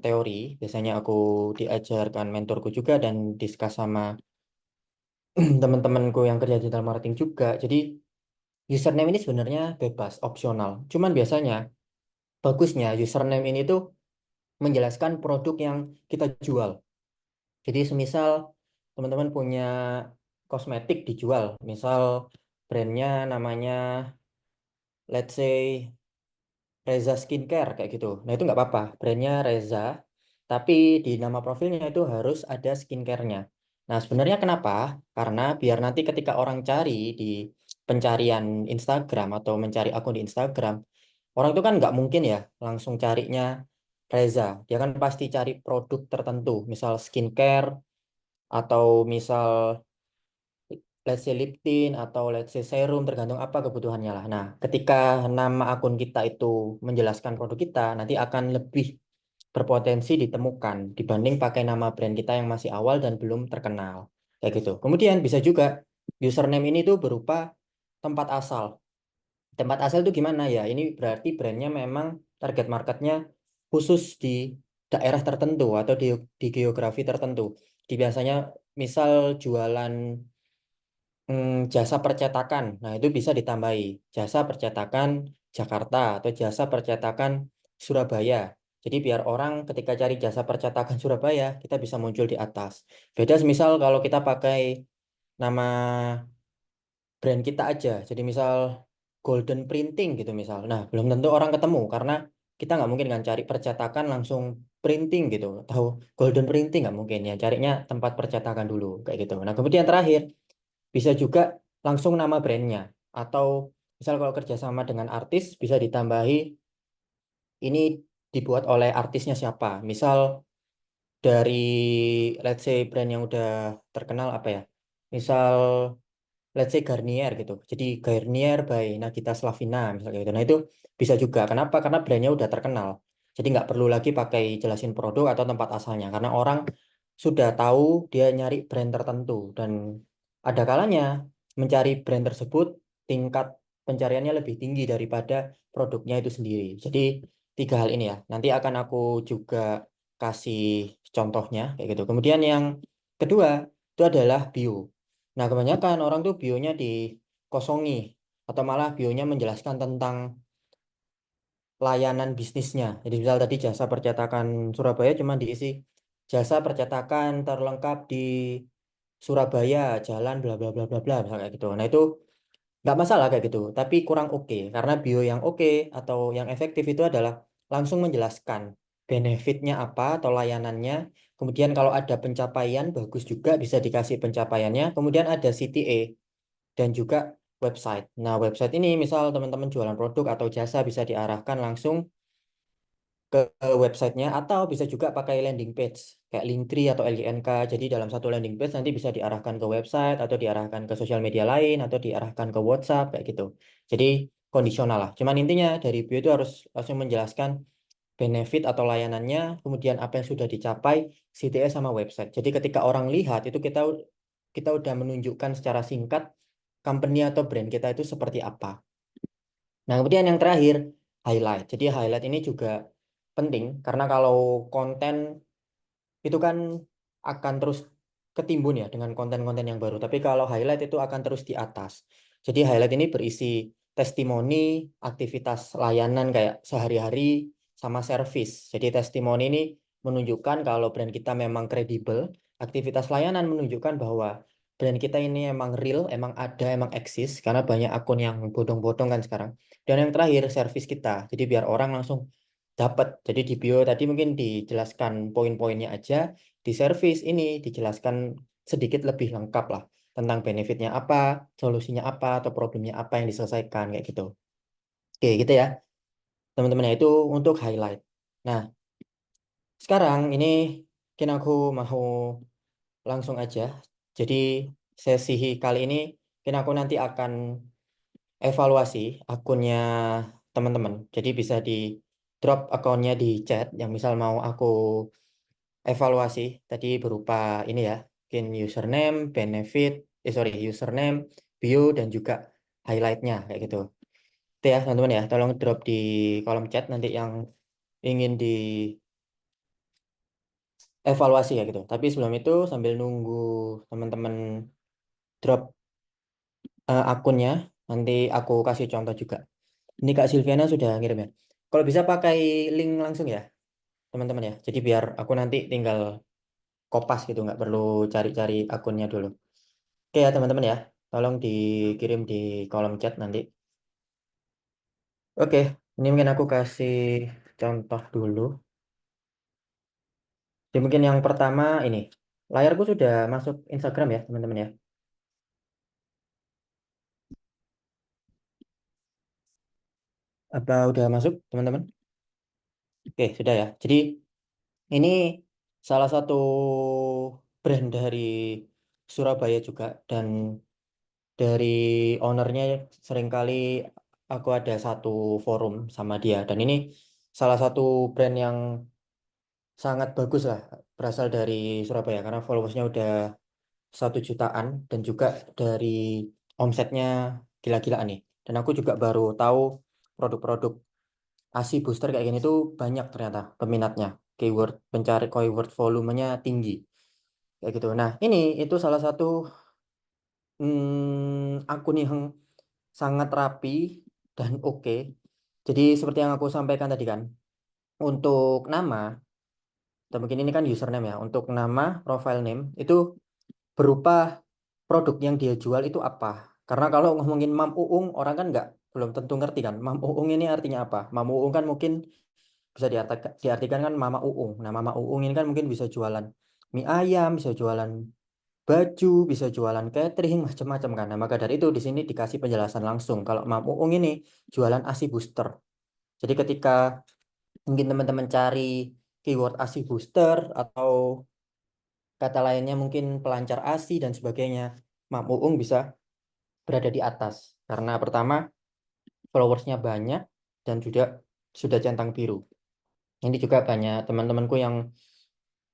teori, biasanya aku diajarkan mentorku juga dan diskus sama teman-temanku yang kerja digital marketing juga. Jadi username ini sebenarnya bebas, opsional. Cuman biasanya bagusnya username ini tuh menjelaskan produk yang kita jual. Jadi semisal teman-teman punya kosmetik dijual, misal brandnya namanya let's say Reza Skincare kayak gitu. Nah itu nggak apa-apa, brandnya Reza, tapi di nama profilnya itu harus ada skincare-nya. Nah sebenarnya kenapa? Karena biar nanti ketika orang cari di pencarian Instagram atau mencari akun di Instagram, orang itu kan nggak mungkin ya langsung carinya Reza. Dia kan pasti cari produk tertentu, misal skincare atau misal let's say lip tint atau let's say serum tergantung apa kebutuhannya lah. Nah, ketika nama akun kita itu menjelaskan produk kita, nanti akan lebih berpotensi ditemukan dibanding pakai nama brand kita yang masih awal dan belum terkenal. Kayak gitu. Kemudian bisa juga username ini tuh berupa tempat asal. Tempat asal itu gimana ya? Ini berarti brandnya memang target marketnya khusus di daerah tertentu atau di geografi tertentu. Di biasanya misal jualan jasa percetakan. Nah, itu bisa ditambahi jasa percetakan Jakarta atau jasa percetakan Surabaya. Jadi biar orang ketika cari jasa percetakan Surabaya, kita bisa muncul di atas. Beda semisal kalau kita pakai nama brand kita aja. Jadi misal Golden Printing gitu misal. Nah, belum tentu orang ketemu karena kita nggak mungkin kan cari percetakan langsung printing gitu. Tahu Golden Printing nggak mungkin ya. Carinya tempat percetakan dulu kayak gitu. Nah, kemudian terakhir bisa juga langsung nama brandnya. Atau misal kalau kerjasama dengan artis bisa ditambahi ini dibuat oleh artisnya siapa. Misal dari let's say brand yang udah terkenal apa ya. Misal let's say Garnier gitu. Jadi Garnier by Nagita Slavina misalnya gitu. Nah itu bisa juga. Kenapa? Karena brandnya udah terkenal. Jadi nggak perlu lagi pakai jelasin produk atau tempat asalnya. Karena orang sudah tahu dia nyari brand tertentu. Dan ada kalanya mencari brand tersebut tingkat pencariannya lebih tinggi daripada produknya itu sendiri. Jadi 3 hal ini ya. Nanti akan aku juga kasih contohnya kayak gitu. Kemudian yang kedua itu adalah bio. Nah, kebanyakan orang tuh bionya dikosongi atau malah bionya menjelaskan tentang layanan bisnisnya. Jadi misal tadi jasa percetakan Surabaya cuma diisi jasa percetakan terlengkap di Surabaya, jalan bla bla bla bla bla misalnya kayak gitu. Nah, itu nggak masalah kayak gitu, tapi kurang oke. Karena bio yang oke atau yang efektif itu adalah langsung menjelaskan benefitnya apa atau layanannya. Kemudian kalau ada pencapaian, bagus juga bisa dikasih pencapaiannya. Kemudian ada CTA dan juga website. Nah, website ini misal teman-teman jualan produk atau jasa bisa diarahkan langsung ke websitenya atau bisa juga pakai landing page kayak Linktree atau LYNK. Jadi dalam satu landing page nanti bisa diarahkan ke website atau diarahkan ke sosial media lain atau diarahkan ke WhatsApp kayak gitu. Jadi kondisional lah. Cuman intinya dari bio itu harus langsung menjelaskan benefit atau layanannya, kemudian apa yang sudah dicapai, CTA sama website. Jadi ketika orang lihat itu kita udah menunjukkan secara singkat company atau brand kita itu seperti apa. Nah, kemudian yang terakhir, highlight. Jadi highlight ini juga penting karena kalau konten itu kan akan terus ketimbun ya dengan konten-konten yang baru. Tapi kalau highlight itu akan terus di atas. Jadi highlight ini berisi testimoni, aktivitas layanan kayak sehari-hari, sama service. Jadi testimoni ini menunjukkan kalau brand kita memang kredibel. Aktivitas layanan menunjukkan bahwa brand kita ini emang real, emang ada, emang eksis. Karena banyak akun yang bodong-bodong kan sekarang. Dan yang terakhir, service kita. Jadi biar orang langsung dapat. Jadi di bio tadi mungkin dijelaskan poin-poinnya aja. Di service ini dijelaskan sedikit lebih lengkap lah tentang benefitnya apa, solusinya apa, atau problemnya apa yang diselesaikan kayak gitu. Oke, gitu ya. Teman-teman, ya itu untuk highlight. Nah, sekarang ini mungkin aku mau langsung aja. Jadi sesi kali ini mungkin aku nanti akan evaluasi akunnya teman-teman. Jadi bisa di drop akunnya di chat yang misal mau aku evaluasi tadi berupa ini ya, mungkin username, benefit, username, bio dan juga highlightnya kayak gitu. Itu ya teman-teman ya, tolong drop di kolom chat nanti yang ingin dievaluasi ya gitu. Tapi sebelum itu sambil nunggu teman-teman drop akunnya, nanti aku kasih contoh juga. Ini Kak Silviana sudah ngirim ya. Kalau bisa pakai link langsung ya teman-teman ya. Jadi biar aku nanti tinggal kopas gitu, nggak perlu cari-cari akunnya dulu. Oke ya teman-teman ya, tolong dikirim di kolom chat nanti. Oke, ini mungkin aku kasih contoh dulu. Jadi mungkin yang pertama ini, layarku sudah masuk Instagram ya teman-teman ya. Apa udah masuk teman-teman? Oke, sudah ya. Jadi ini salah satu brand dari Surabaya juga dan dari ownernya seringkali aku ada satu forum sama dia dan ini salah satu brand yang sangat bagus lah berasal dari Surabaya karena followersnya udah 1 jutaan dan juga dari omsetnya gila-gilaan nih. Dan aku juga baru tahu produk-produk ASI booster kayak gini tuh banyak ternyata peminatnya. Pencari keyword volumenya tinggi kayak gitu. Nah, ini itu salah satu akun yang sangat rapi dan oke. Jadi seperti yang aku sampaikan tadi kan, untuk nama, dan mungkin ini kan username ya, untuk nama, profile name, itu berupa produk yang dia jual itu apa. Karena kalau ngomongin Mam Uung, orang kan belum tentu ngerti kan, Mam Uung ini artinya apa. Mam Uung kan mungkin bisa diartikan kan Mama Uung. Nah, Mama Uung ini kan mungkin bisa jualan mie ayam, bisa jualan baju, bisa jualan catering, macam-macam kan. Nah, maka dari itu di sini dikasih penjelasan langsung kalau Mam Uung ini jualan ASI booster. Jadi ketika mungkin teman-teman cari keyword ASI booster atau kata lainnya mungkin pelancar ASI dan sebagainya, Mam Uung bisa berada di atas. Karena pertama followersnya banyak dan juga sudah centang biru. Ini juga banyak teman-temanku yang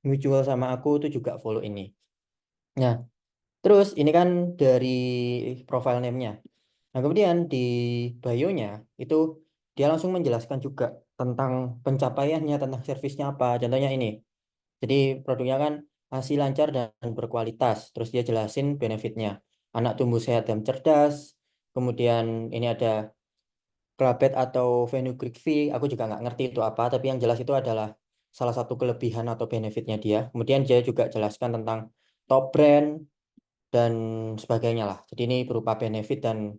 mutual sama aku itu juga follow ini. Nah, terus ini kan dari profile name-nya. Nah, kemudian di bio-nya itu dia langsung menjelaskan juga tentang pencapaiannya, tentang servisnya apa. Contohnya ini. Jadi produknya kan hasil lancar dan berkualitas. Terus dia jelasin benefitnya. Anak tumbuh sehat dan cerdas. Kemudian ini ada Clubhead atau fenugreek fee. Aku juga nggak ngerti itu apa. Tapi yang jelas itu adalah salah satu kelebihan atau benefitnya dia. Kemudian dia juga jelaskan tentang top brand dan sebagainya lah. Jadi ini berupa benefit dan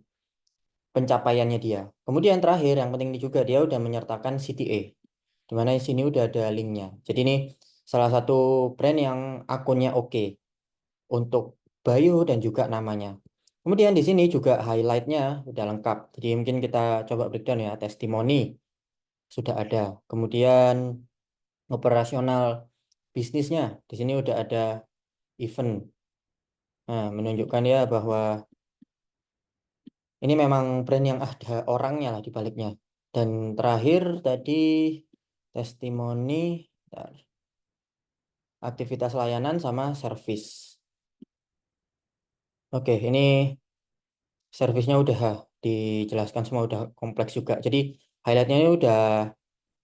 pencapaiannya dia. Kemudian terakhir yang penting ini juga dia udah menyertakan CTA, di mana di sini udah ada linknya. Jadi ini salah satu brand yang akunnya oke untuk bio dan juga namanya. Kemudian di sini juga highlightnya udah lengkap. Jadi mungkin kita coba breakdown ya. Testimoni sudah ada. Kemudian operasional bisnisnya di sini udah ada event. Nah, menunjukkan ya bahwa ini memang brand yang ada orangnya lah di baliknya. Dan terakhir tadi testimoni, bentar, aktivitas layanan sama service. Oke, ini servisnya udah dijelaskan semua, udah kompleks juga. Jadi highlightnya ini udah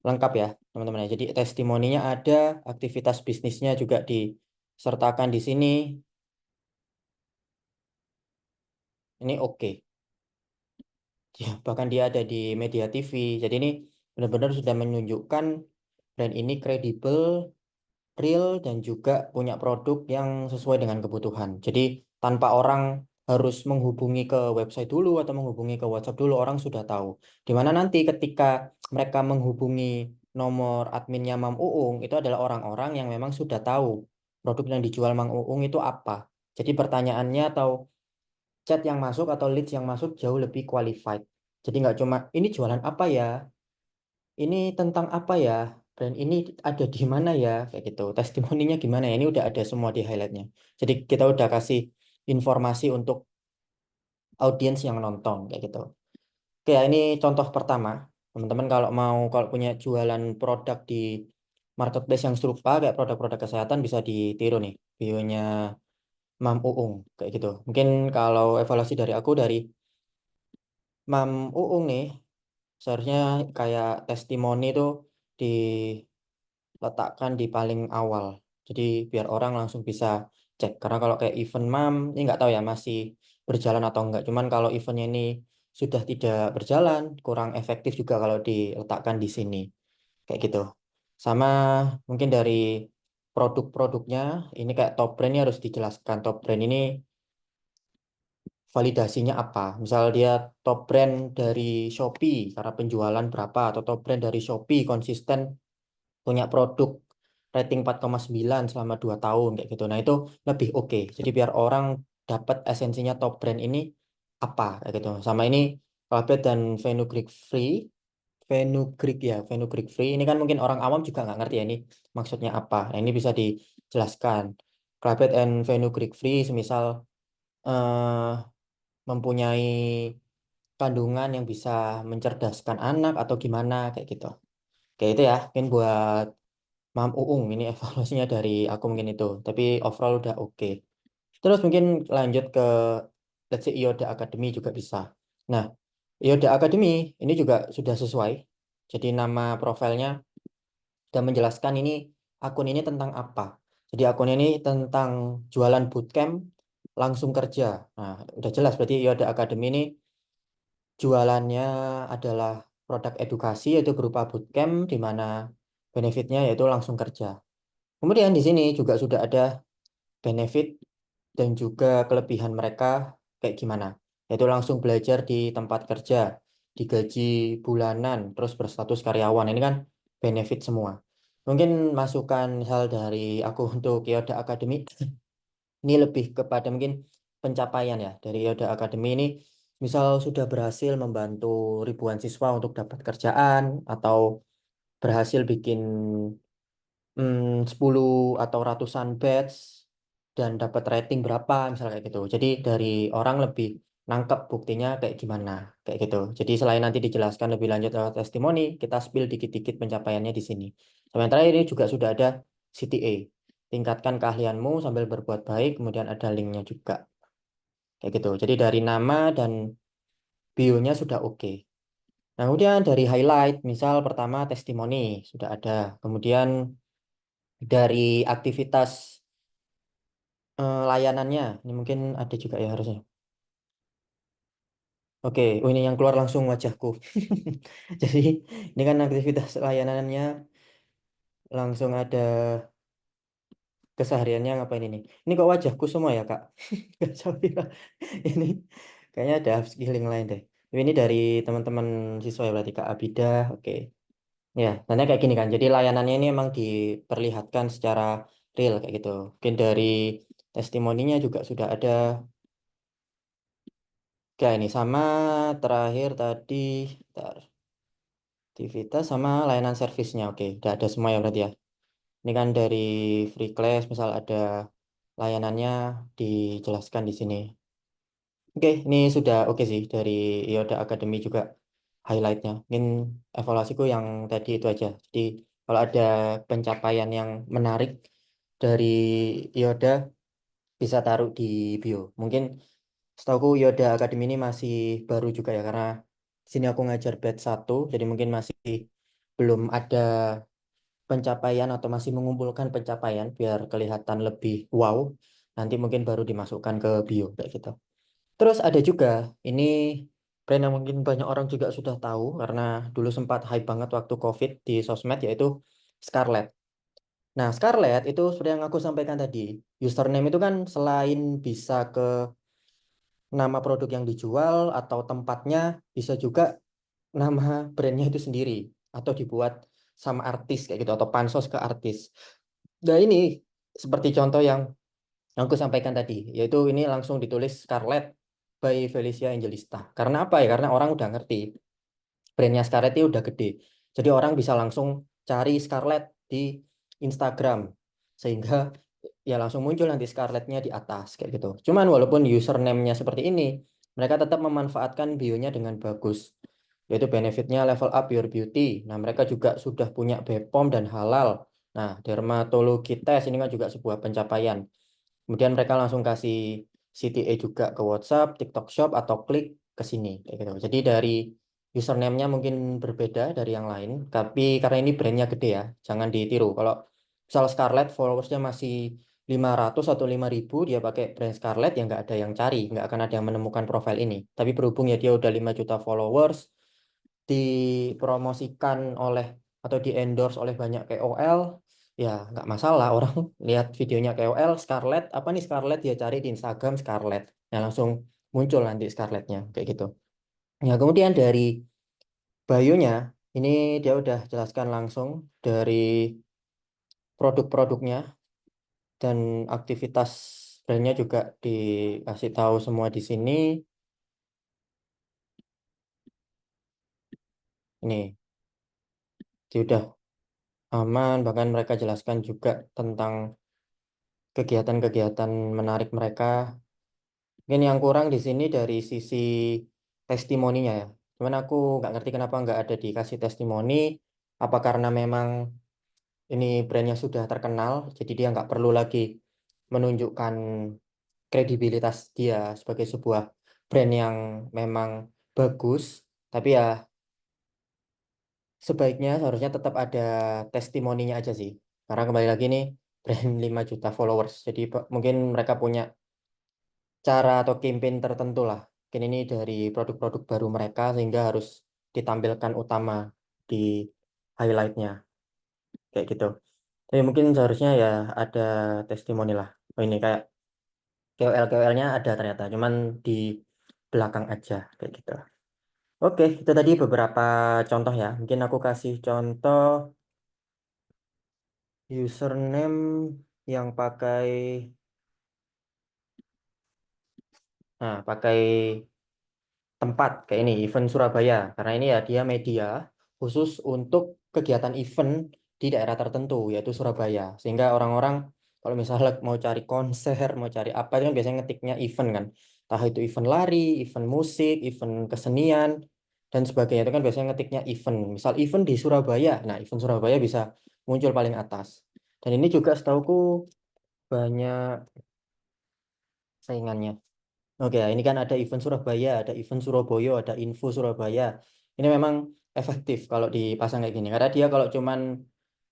lengkap ya teman-teman ya. Jadi testimoninya ada, aktivitas bisnisnya juga disertakan di sini. Ini oke. Ya, bahkan dia ada di media TV. Jadi ini benar-benar sudah menunjukkan brand ini kredibel, real, dan juga punya produk yang sesuai dengan kebutuhan. Jadi tanpa orang harus menghubungi ke website dulu atau menghubungi ke WhatsApp dulu, orang sudah tahu. Dimana nanti ketika mereka menghubungi nomor adminnya Mam Uung, itu adalah orang-orang yang memang sudah tahu produk yang dijual Mam Uung itu apa. Jadi pertanyaannya atau chat yang masuk atau leads yang masuk jauh lebih qualified. Jadi nggak cuma ini jualan apa ya, ini tentang apa ya, brand ini ada di mana ya, kayak gitu. Testimoninya gimana ya, ini udah ada semua di highlightnya. Jadi kita udah kasih informasi untuk audiens yang nonton kayak gitu. Oke, ya, ini contoh pertama. Teman-teman kalau punya jualan produk di marketplace yang serupa kayak produk-produk kesehatan bisa ditiru nih bionya Mam Uung kayak gitu. Mungkin kalau evaluasi dari aku dari Mam Uung nih seharusnya kayak testimoni itu diletakkan di paling awal. Jadi biar orang langsung bisa cek. Karena kalau kayak event Mam ini nggak tahu ya masih berjalan atau enggak. Cuman kalau eventnya ini sudah tidak berjalan, kurang efektif juga kalau diletakkan di sini. Kayak gitu. Sama mungkin dari produk-produknya, ini kayak top brand ini harus dijelaskan. Top brand ini validasinya apa. Misal dia top brand dari Shopee karena penjualan berapa, atau top brand dari Shopee konsisten punya produk rating 4,9 selama 2 tahun kayak gitu. Nah, itu lebih oke. Jadi biar orang dapat esensinya top brand ini apa kayak gitu. Sama ini Calbet dan Fenugreek Free. Fenugreek Free. Ini kan mungkin orang awam juga nggak ngerti ya ini maksudnya apa. Nah, ini bisa dijelaskan. Calbet and Fenugreek Free semisal eh, mempunyai kandungan yang bisa mencerdaskan anak atau gimana kayak gitu. Kayak itu ya, mungkin buat Mam Uung ini evaluasinya dari aku mungkin itu. Tapi overall udah oke. Terus mungkin lanjut ke let's say Yoda Academy juga bisa. Nah, Yoda Academy ini juga sudah sesuai. Jadi nama profilnya sudah menjelaskan ini akun ini tentang apa. Jadi akun ini tentang jualan bootcamp langsung kerja. Nah, udah jelas berarti Yoda Academy ini jualannya adalah produk edukasi yaitu berupa bootcamp di mana benefitnya yaitu langsung kerja. Kemudian di sini juga sudah ada benefit dan juga kelebihan mereka kayak gimana. Yaitu langsung belajar di tempat kerja, digaji bulanan, terus berstatus karyawan. Ini kan benefit semua. Mungkin masukan hal dari aku untuk Yoda Academy ini lebih kepada mungkin pencapaian ya dari Yoda Academy ini. Misal sudah berhasil membantu ribuan siswa untuk dapat kerjaan atau berhasil bikin 10 atau ratusan batch dan dapat rating berapa misalnya kayak gitu. Jadi dari orang lebih nangkep buktinya kayak gimana kayak gitu. Jadi selain nanti dijelaskan lebih lanjut lewat testimoni, kita spill dikit-dikit pencapaiannya di sini. Sama yang terakhir ini juga sudah ada CTA. Tingkatkan keahlianmu sambil berbuat baik, kemudian ada linknya juga. Kayak gitu. Jadi dari nama dan bio-nya sudah oke. Nah, kemudian dari highlight, misal pertama testimoni sudah ada. Kemudian dari aktivitas layanannya, ini mungkin ada juga ya harusnya. Oke, oh ini yang keluar langsung wajahku. Jadi ini kan aktivitas layanannya langsung ada kesehariannya ngapain ini. Ini kok wajahku semua ya Kak? Gak tahu ya. Ini kayaknya ada upskilling lain deh. Ini dari teman-teman siswa ya berarti Kak Abida. Oke. Ya, nanti kayak gini kan. Jadi layanannya ini emang diperlihatkan secara real kayak gitu. Mungkin dari testimoninya juga sudah ada. Oke, ini sama terakhir tadi bentar, aktivitas sama layanan servisnya. Oke, udah ada semua ya berarti ya. Ini kan dari free class misal ada layanannya dijelaskan di sini. Oke, ini sudah oke sih dari Yoda Academy juga highlightnya. Mungkin evaluasiku yang tadi itu aja. Jadi kalau ada pencapaian yang menarik dari Yoda bisa taruh di bio. Mungkin setauku Yoda Academy ini masih baru juga ya karena di sini aku ngajar batch 1, jadi mungkin masih belum ada pencapaian atau masih mengumpulkan pencapaian biar kelihatan lebih wow. Nanti mungkin baru dimasukkan ke bio kayak gitu. Terus ada juga ini brand yang mungkin banyak orang juga sudah tahu karena dulu sempat hype banget waktu COVID di sosmed yaitu Scarlett. Nah, Scarlett itu seperti yang aku sampaikan tadi, username itu kan selain bisa ke nama produk yang dijual atau tempatnya, bisa juga nama brandnya itu sendiri atau dibuat sama artis kayak gitu atau pansos ke artis. Nah, ini seperti contoh yang aku sampaikan tadi, yaitu ini langsung ditulis Scarlett by Felicia Angelista. Karena apa ya? Karena orang udah ngerti brandnya Scarlett itu udah gede. Jadi orang bisa langsung cari Scarlett di Instagram. Sehingga ya langsung muncul nanti Scarlettnya di atas kayak gitu. Cuman walaupun username-nya seperti ini, mereka tetap memanfaatkan bio-nya dengan bagus. Yaitu benefitnya level up your beauty. Nah, mereka juga sudah punya BPOM dan halal. Nah, dermatologi tes ini kan juga sebuah pencapaian. Kemudian mereka langsung kasih CTA juga ke WhatsApp, TikTok Shop, atau klik ke sini. Kayak gitu. Jadi dari username-nya mungkin berbeda dari yang lain, tapi karena ini brandnya gede ya, jangan ditiru. Kalau misal Scarlett followersnya masih 500 atau 5.000, dia pakai brand Scarlett, ya nggak ada yang cari, nggak akan ada yang menemukan profil ini. Tapi berhubung ya dia udah 5 juta followers, dipromosikan oleh atau di endorse oleh banyak KOL, ya nggak masalah orang lihat videonya KOL Scarlett apa nih Scarlett dia cari di Instagram Scarlett, ya langsung muncul nanti Scarlettnya kayak gitu. Ya kemudian dari bio-nya ini dia udah jelaskan langsung dari produk-produknya dan aktivitas brandnya juga dikasih tahu semua di sini. Ini dia udah aman, bahkan mereka jelaskan juga tentang kegiatan-kegiatan menarik mereka. Mungkin yang kurang di sini dari sisi testimoninya ya. Cuman aku nggak ngerti kenapa nggak ada dikasih testimoni. Apa karena memang ini brandnya sudah terkenal, jadi dia nggak perlu lagi menunjukkan kredibilitas dia sebagai sebuah brand yang memang bagus. Tapi ya sebaiknya seharusnya tetap ada testimoninya aja sih. Karena kembali lagi nih brand 5 juta followers. Jadi mungkin mereka punya cara atau campaign tertentu lah. Mungkin ini dari produk-produk baru mereka sehingga harus ditampilkan utama di highlightnya kayak gitu. Tapi mungkin seharusnya ya ada testimoni lah. Oh ini kayak KOL-KOL-nya ada ternyata, cuman di belakang aja kayak gitu. Oke, itu tadi beberapa contoh ya. Mungkin aku kasih contoh username yang pakai tempat kayak ini event Surabaya karena ini ya dia media khusus untuk kegiatan event di daerah tertentu yaitu Surabaya sehingga orang-orang kalau misalnya mau cari konser mau cari apa itu kan biasanya ngetiknya event kan entah itu event lari, event musik, event kesenian dan sebagainya itu kan biasanya ngetiknya event misal event di Surabaya, nah event Surabaya bisa muncul paling atas dan ini juga setauku banyak saingannya. Oke, ya, ini kan ada event Surabaya, ada event Surabaya, ada info Surabaya. Ini memang efektif kalau dipasang kayak gini. Karena dia kalau cuman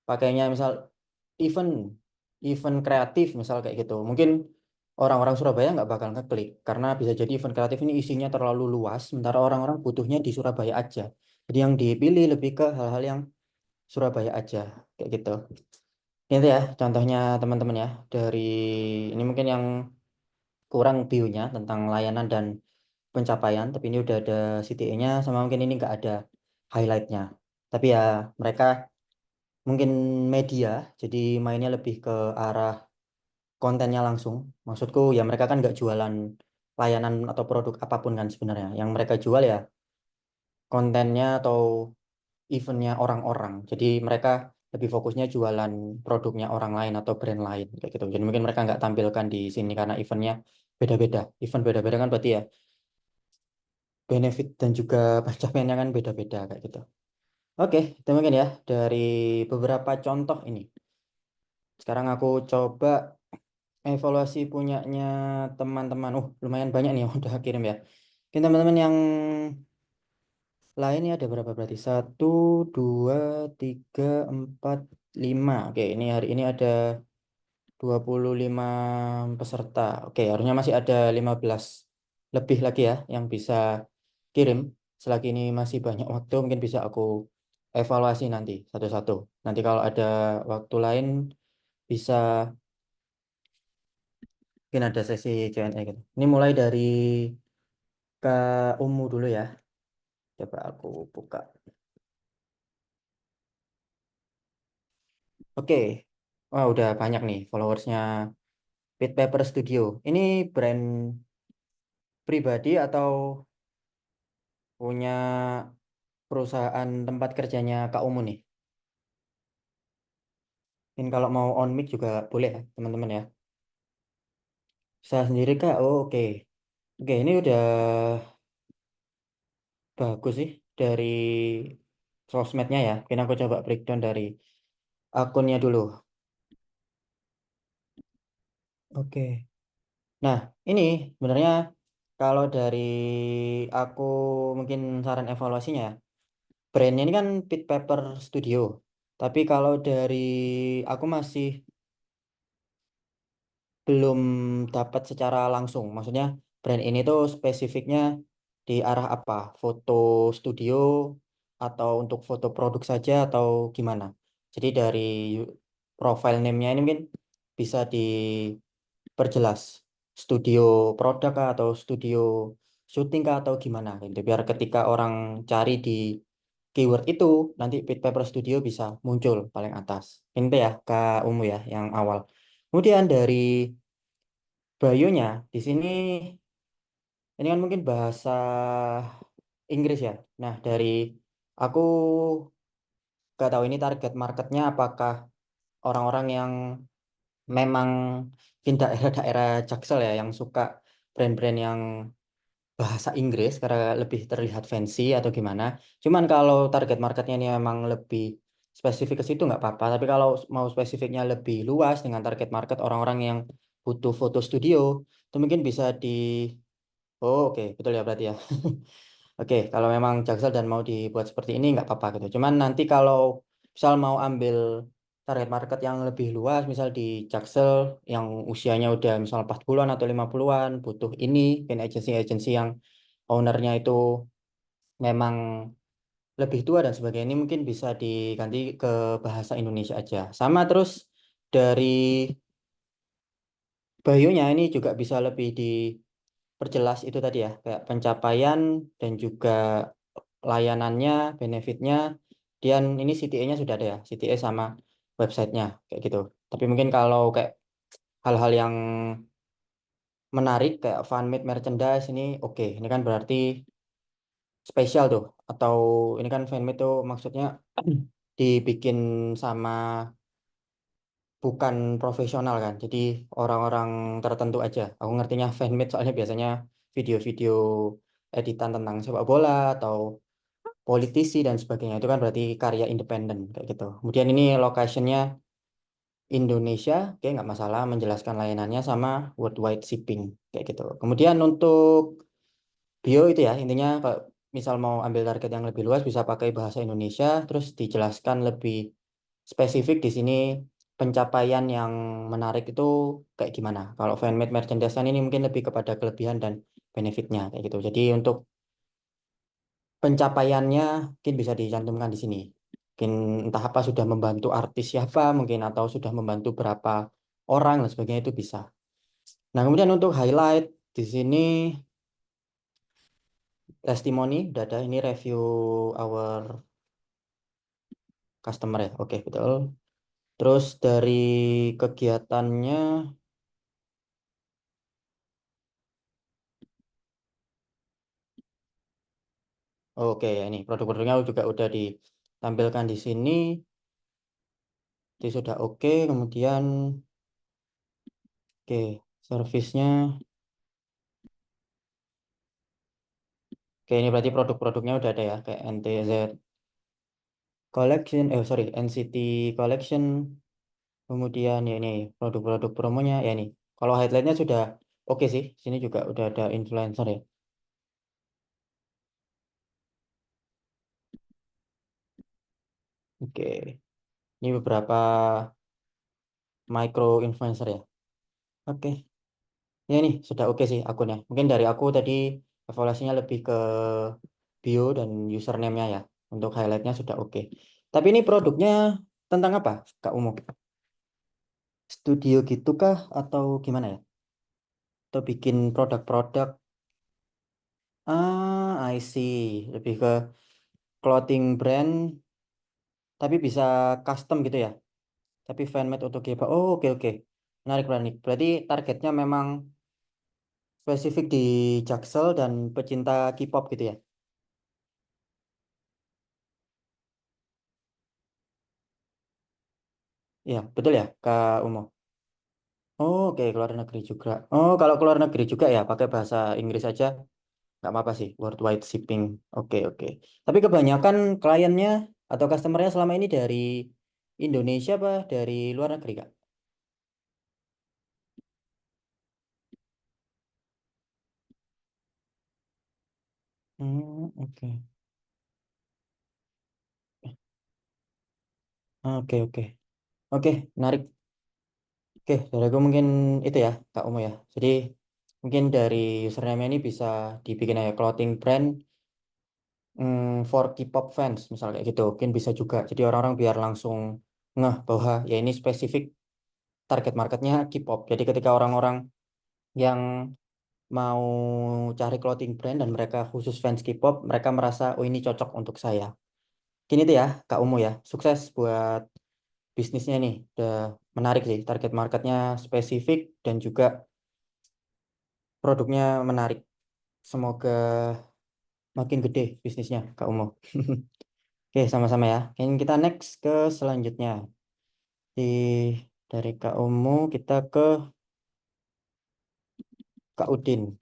pakainya misal event, event kreatif misal kayak gitu. Mungkin orang-orang Surabaya nggak bakal ngeklik. Karena bisa jadi event kreatif ini isinya terlalu luas. Sementara orang-orang butuhnya di Surabaya aja. Jadi yang dipilih lebih ke hal-hal yang Surabaya aja. Kayak gitu. Ini ya contohnya teman-teman ya. Dari ini mungkin yang kurang view-nya tentang layanan dan pencapaian, tapi ini udah ada CTA-nya, sama mungkin ini nggak ada highlight-nya. Tapi ya mereka mungkin media, jadi mainnya lebih ke arah kontennya langsung. Maksudku ya mereka kan nggak jualan layanan atau produk apapun kan sebenarnya. Yang mereka jual ya kontennya atau eventnya orang-orang. Jadi mereka lebih fokusnya jualan produknya orang lain atau brand lain kayak gitu. Jadi mungkin mereka nggak tampilkan di sini karena eventnya beda-beda. Event beda-beda kan berarti ya benefit dan juga pencapaiannya kan beda-beda kayak gitu. Oke, itu mungkin ya dari beberapa contoh ini. Sekarang aku coba evaluasi punyanya teman-teman. Lumayan banyak nih yang udah kirim ya. Mungkin teman-teman yang lain ya ada berapa berarti? Satu, dua, tiga, empat, lima. Oke, ini hari ini ada 25 peserta. Oke, harusnya masih ada 15 lebih lagi ya yang bisa kirim. Selagi ini masih banyak waktu, mungkin bisa aku evaluasi nanti satu-satu. Nanti kalau ada waktu lain bisa mungkin ada sesi Q&A gitu. Ini mulai dari Kak Umu dulu ya. Coba aku buka. Oke. Wah, udah banyak nih followersnya Pit Paper Studio. Ini brand pribadi atau punya perusahaan tempat kerjanya Kak Umu nih? Mungkin kalau mau on mic juga boleh ya, teman-teman ya. Saya sendiri Kak, oh, oke. Oke, ini udah bagus sih dari sosmednya ya. Mungkin aku coba breakdown dari akunnya dulu. Oke. Nah, ini sebenarnya kalau dari aku mungkin saran evaluasinya ya. Brandnya ini kan Pit Paper Studio. Tapi kalau dari aku masih belum dapat secara langsung. Maksudnya brand ini tuh spesifiknya di arah apa? Foto studio atau untuk foto produk saja atau gimana? Jadi dari profile name-nya ini mungkin bisa diperjelas studio produk kah atau studio syuting kah atau gimana gitu. Biar ketika orang cari di keyword itu nanti Pit Paper Studio bisa muncul paling atas. Ini tuh ya Kak Umu ya yang awal. Kemudian dari Bayonya di sini ini kan mungkin bahasa Inggris ya. Nah, dari aku gak tahu ini target marketnya apakah orang-orang yang memang di daerah-daerah Jaksel ya yang suka brand-brand yang bahasa Inggris karena lebih terlihat fancy atau gimana. Cuman kalau target marketnya ini memang lebih spesifik ke situ nggak apa-apa. Tapi kalau mau spesifiknya lebih luas dengan target market orang-orang yang butuh foto studio, itu mungkin bisa di Oh, oke, betul ya berarti ya. Oke, kalau memang Jaksel dan mau dibuat seperti ini nggak apa-apa gitu. Cuman nanti kalau misal mau ambil target market yang lebih luas, misal di Jaksel yang usianya udah misal 40-an atau 50-an, butuh ini, kan agensi-agensi yang ownernya itu memang lebih tua dan sebagainya, ini mungkin bisa diganti ke bahasa Indonesia aja. Sama terus dari Bayonya ini juga bisa lebih diperjelas itu tadi ya, kayak pencapaian dan juga layanannya, benefitnya, dan ini CTA-nya sudah ada ya, CTA sama websitenya kayak gitu. Tapi mungkin kalau kayak hal-hal yang menarik kayak fan-made merchandise ini oke. Ini kan berarti spesial tuh. Atau ini kan fan-made tuh maksudnya dibikin sama bukan profesional kan. Jadi orang-orang tertentu aja. Aku ngertinya fan-made soalnya biasanya video-video editan tentang sepak bola atau politisi dan sebagainya itu kan berarti karya independen kayak gitu. Kemudian ini locationnya Indonesia, oke nggak masalah menjelaskan layanannya sama worldwide shipping kayak gitu. Kemudian untuk bio itu ya intinya kalau misal mau ambil target yang lebih luas bisa pakai bahasa Indonesia, terus dijelaskan lebih spesifik di sini pencapaian yang menarik itu kayak gimana. Kalau fan-made merchandise kan ini mungkin lebih kepada kelebihan dan benefitnya kayak gitu. Jadi untuk pencapaiannya mungkin bisa dicantumkan di sini. Mungkin entah apa sudah membantu artis siapa mungkin atau sudah membantu berapa orang dan sebagainya itu bisa. Nah, kemudian untuk highlight di sini testimoni udah ada, ini review our customer ya. Oke, betul. Terus dari kegiatannya, oke ya, ini produk-produknya juga udah ditampilkan di sini. Jadi sudah oke. Kemudian oke, servisnya. Oke, ini berarti produk-produknya udah ada ya, kayak NTZ Collection, sorry, NCT Collection. Kemudian ya ini produk-produk promonya ya ini. Kalau highlightnya sudah oke sih. Sini juga udah ada influencer ya. Oke, ini beberapa micro influencer ya. Oke, ya ini sudah oke sih akunnya. Mungkin dari aku tadi evaluasinya lebih ke bio dan username-nya ya. Untuk highlightnya sudah oke. Tapi ini produknya tentang apa, Kak Umo? Studio gitu kah atau gimana ya? Atau bikin produk-produk? I see. Lebih ke clothing brand, tapi bisa custom gitu ya. Tapi fan-made untuk K-pop. Oh, oke oke. Menarik, menarik. Berarti targetnya memang spesifik di Jaksel dan pecinta K-pop gitu ya. Iya, betul ya, Kak Umo. Oh, oke, keluar negeri juga. Oh, kalau keluar negeri juga ya, pakai bahasa Inggris aja, nggak apa-apa sih, worldwide shipping. Oke, oke. Tapi kebanyakan kliennya atau customernya selama ini dari Indonesia apa dari luar negeri, Kak? Oke. Oke, oke. Oke, menarik. Oke, dari aku mungkin itu ya, Kak Umo ya. Jadi mungkin dari username ini bisa dibikin aja clothing brand for K-pop fans, misalnya kayak gitu. Mungkin bisa juga. Jadi orang-orang biar langsung ngeh bahwa ya ini spesifik target marketnya K-pop. Jadi ketika orang-orang yang mau cari clothing brand dan mereka khusus fans K-pop, mereka merasa oh ini cocok untuk saya. Mungkin itu ya, Kak Umo ya. Sukses buat bisnisnya nih. Udah menarik sih. Target marketnya spesifik dan juga produknya menarik. Semoga makin gede bisnisnya, Kak Umo. Oke, sama-sama ya. Yang kita next ke selanjutnya. Di dari Kak Umo kita ke Kak Udin.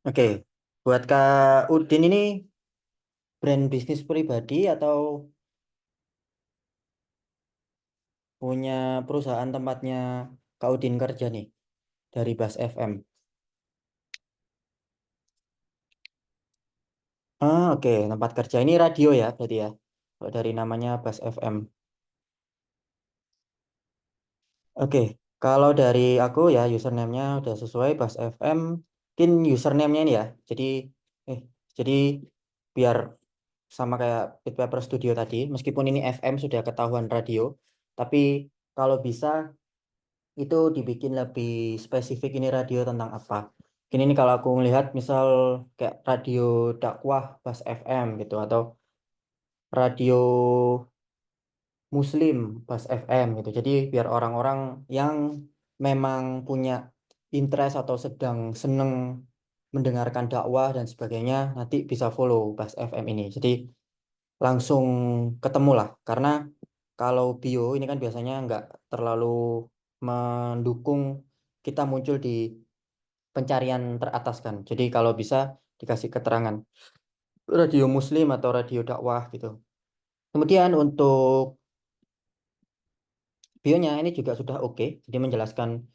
Oke, buat Kak Udin ini brand bisnis pribadi atau punya perusahaan tempatnya Kak Udin kerja nih dari Bas FM? Oke, tempat kerja ini radio ya berarti ya. Kalau dari namanya Bas FM. Oke, kalau dari aku ya username-nya udah sesuai Bas FM. Mungkin username-nya ini ya. Eh, jadi biar sama kayak Pit Paper Studio tadi, meskipun ini FM sudah ketahuan radio, tapi kalau bisa itu dibikin lebih spesifik ini radio tentang apa. Ini kalau aku melihat misal kayak radio dakwah Bas FM gitu atau radio Muslim Bas FM gitu. Jadi biar orang-orang yang memang punya interest atau sedang seneng mendengarkan dakwah dan sebagainya nanti bisa follow Bas FM ini. Jadi langsung ketemu lah karena kalau bio ini kan biasanya nggak terlalu mendukung kita muncul di pencarian teratas kan. Jadi kalau bisa dikasih keterangan radio Muslim atau radio dakwah gitu. Kemudian untuk bionya ini juga sudah oke, jadi menjelaskan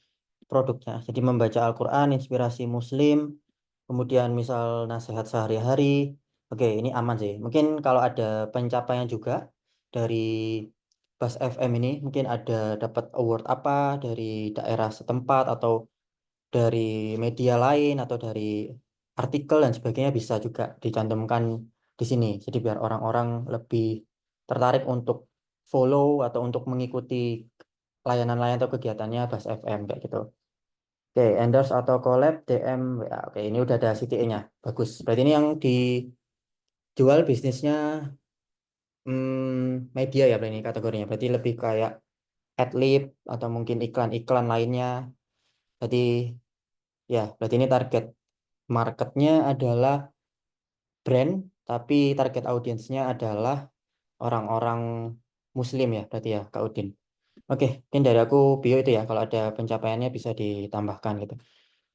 produknya. Jadi membaca Al-Quran, inspirasi Muslim, kemudian misal nasihat sehari-hari. Oke, ini aman sih. Mungkin kalau ada pencapaian juga dari Bas FM ini, mungkin ada dapat award apa dari daerah setempat atau dari media lain atau dari artikel dan sebagainya bisa juga dicantumkan di sini. Jadi biar orang-orang lebih tertarik untuk follow atau untuk mengikuti layanan-layanan atau kegiatannya Bas FM kayak gitu. Oke, endorse atau collab DM WA. Oke, ini udah ada CTA-nya. Bagus. Berarti ini yang dijual bisnisnya media ya berarti ini kategorinya. Berarti lebih kayak adlib atau mungkin iklan-iklan lainnya. Berarti ya, berarti ini target marketnya adalah brand, tapi target audiensnya adalah orang-orang Muslim ya, berarti ya, Kak Udin. Oke, mungkin dari aku bio itu ya, kalau ada pencapaiannya bisa ditambahkan gitu.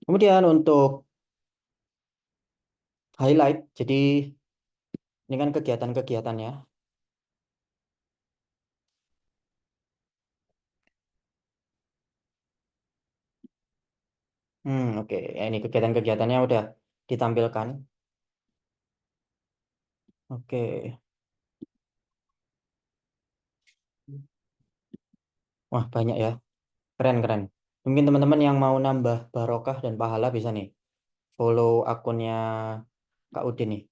Kemudian untuk highlight, jadi ini kan kegiatan-kegiatannya. Oke. Ya, ini kegiatan-kegiatannya udah ditampilkan. Oke. Wah, banyak ya. Keren, keren. Mungkin teman-teman yang mau nambah barokah dan pahala bisa nih follow akunnya Kak Udin nih.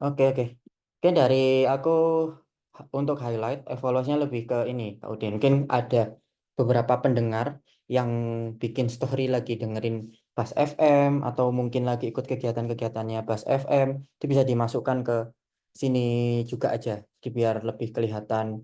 Oke, oke. Oke, dari aku untuk highlight evaluasinya lebih ke ini, Kak Udin. Mungkin ada beberapa pendengar yang bikin story lagi dengerin Bas FM atau mungkin lagi ikut kegiatan-kegiatannya Bas FM, itu bisa dimasukkan ke sini juga aja. Jadi biar lebih kelihatan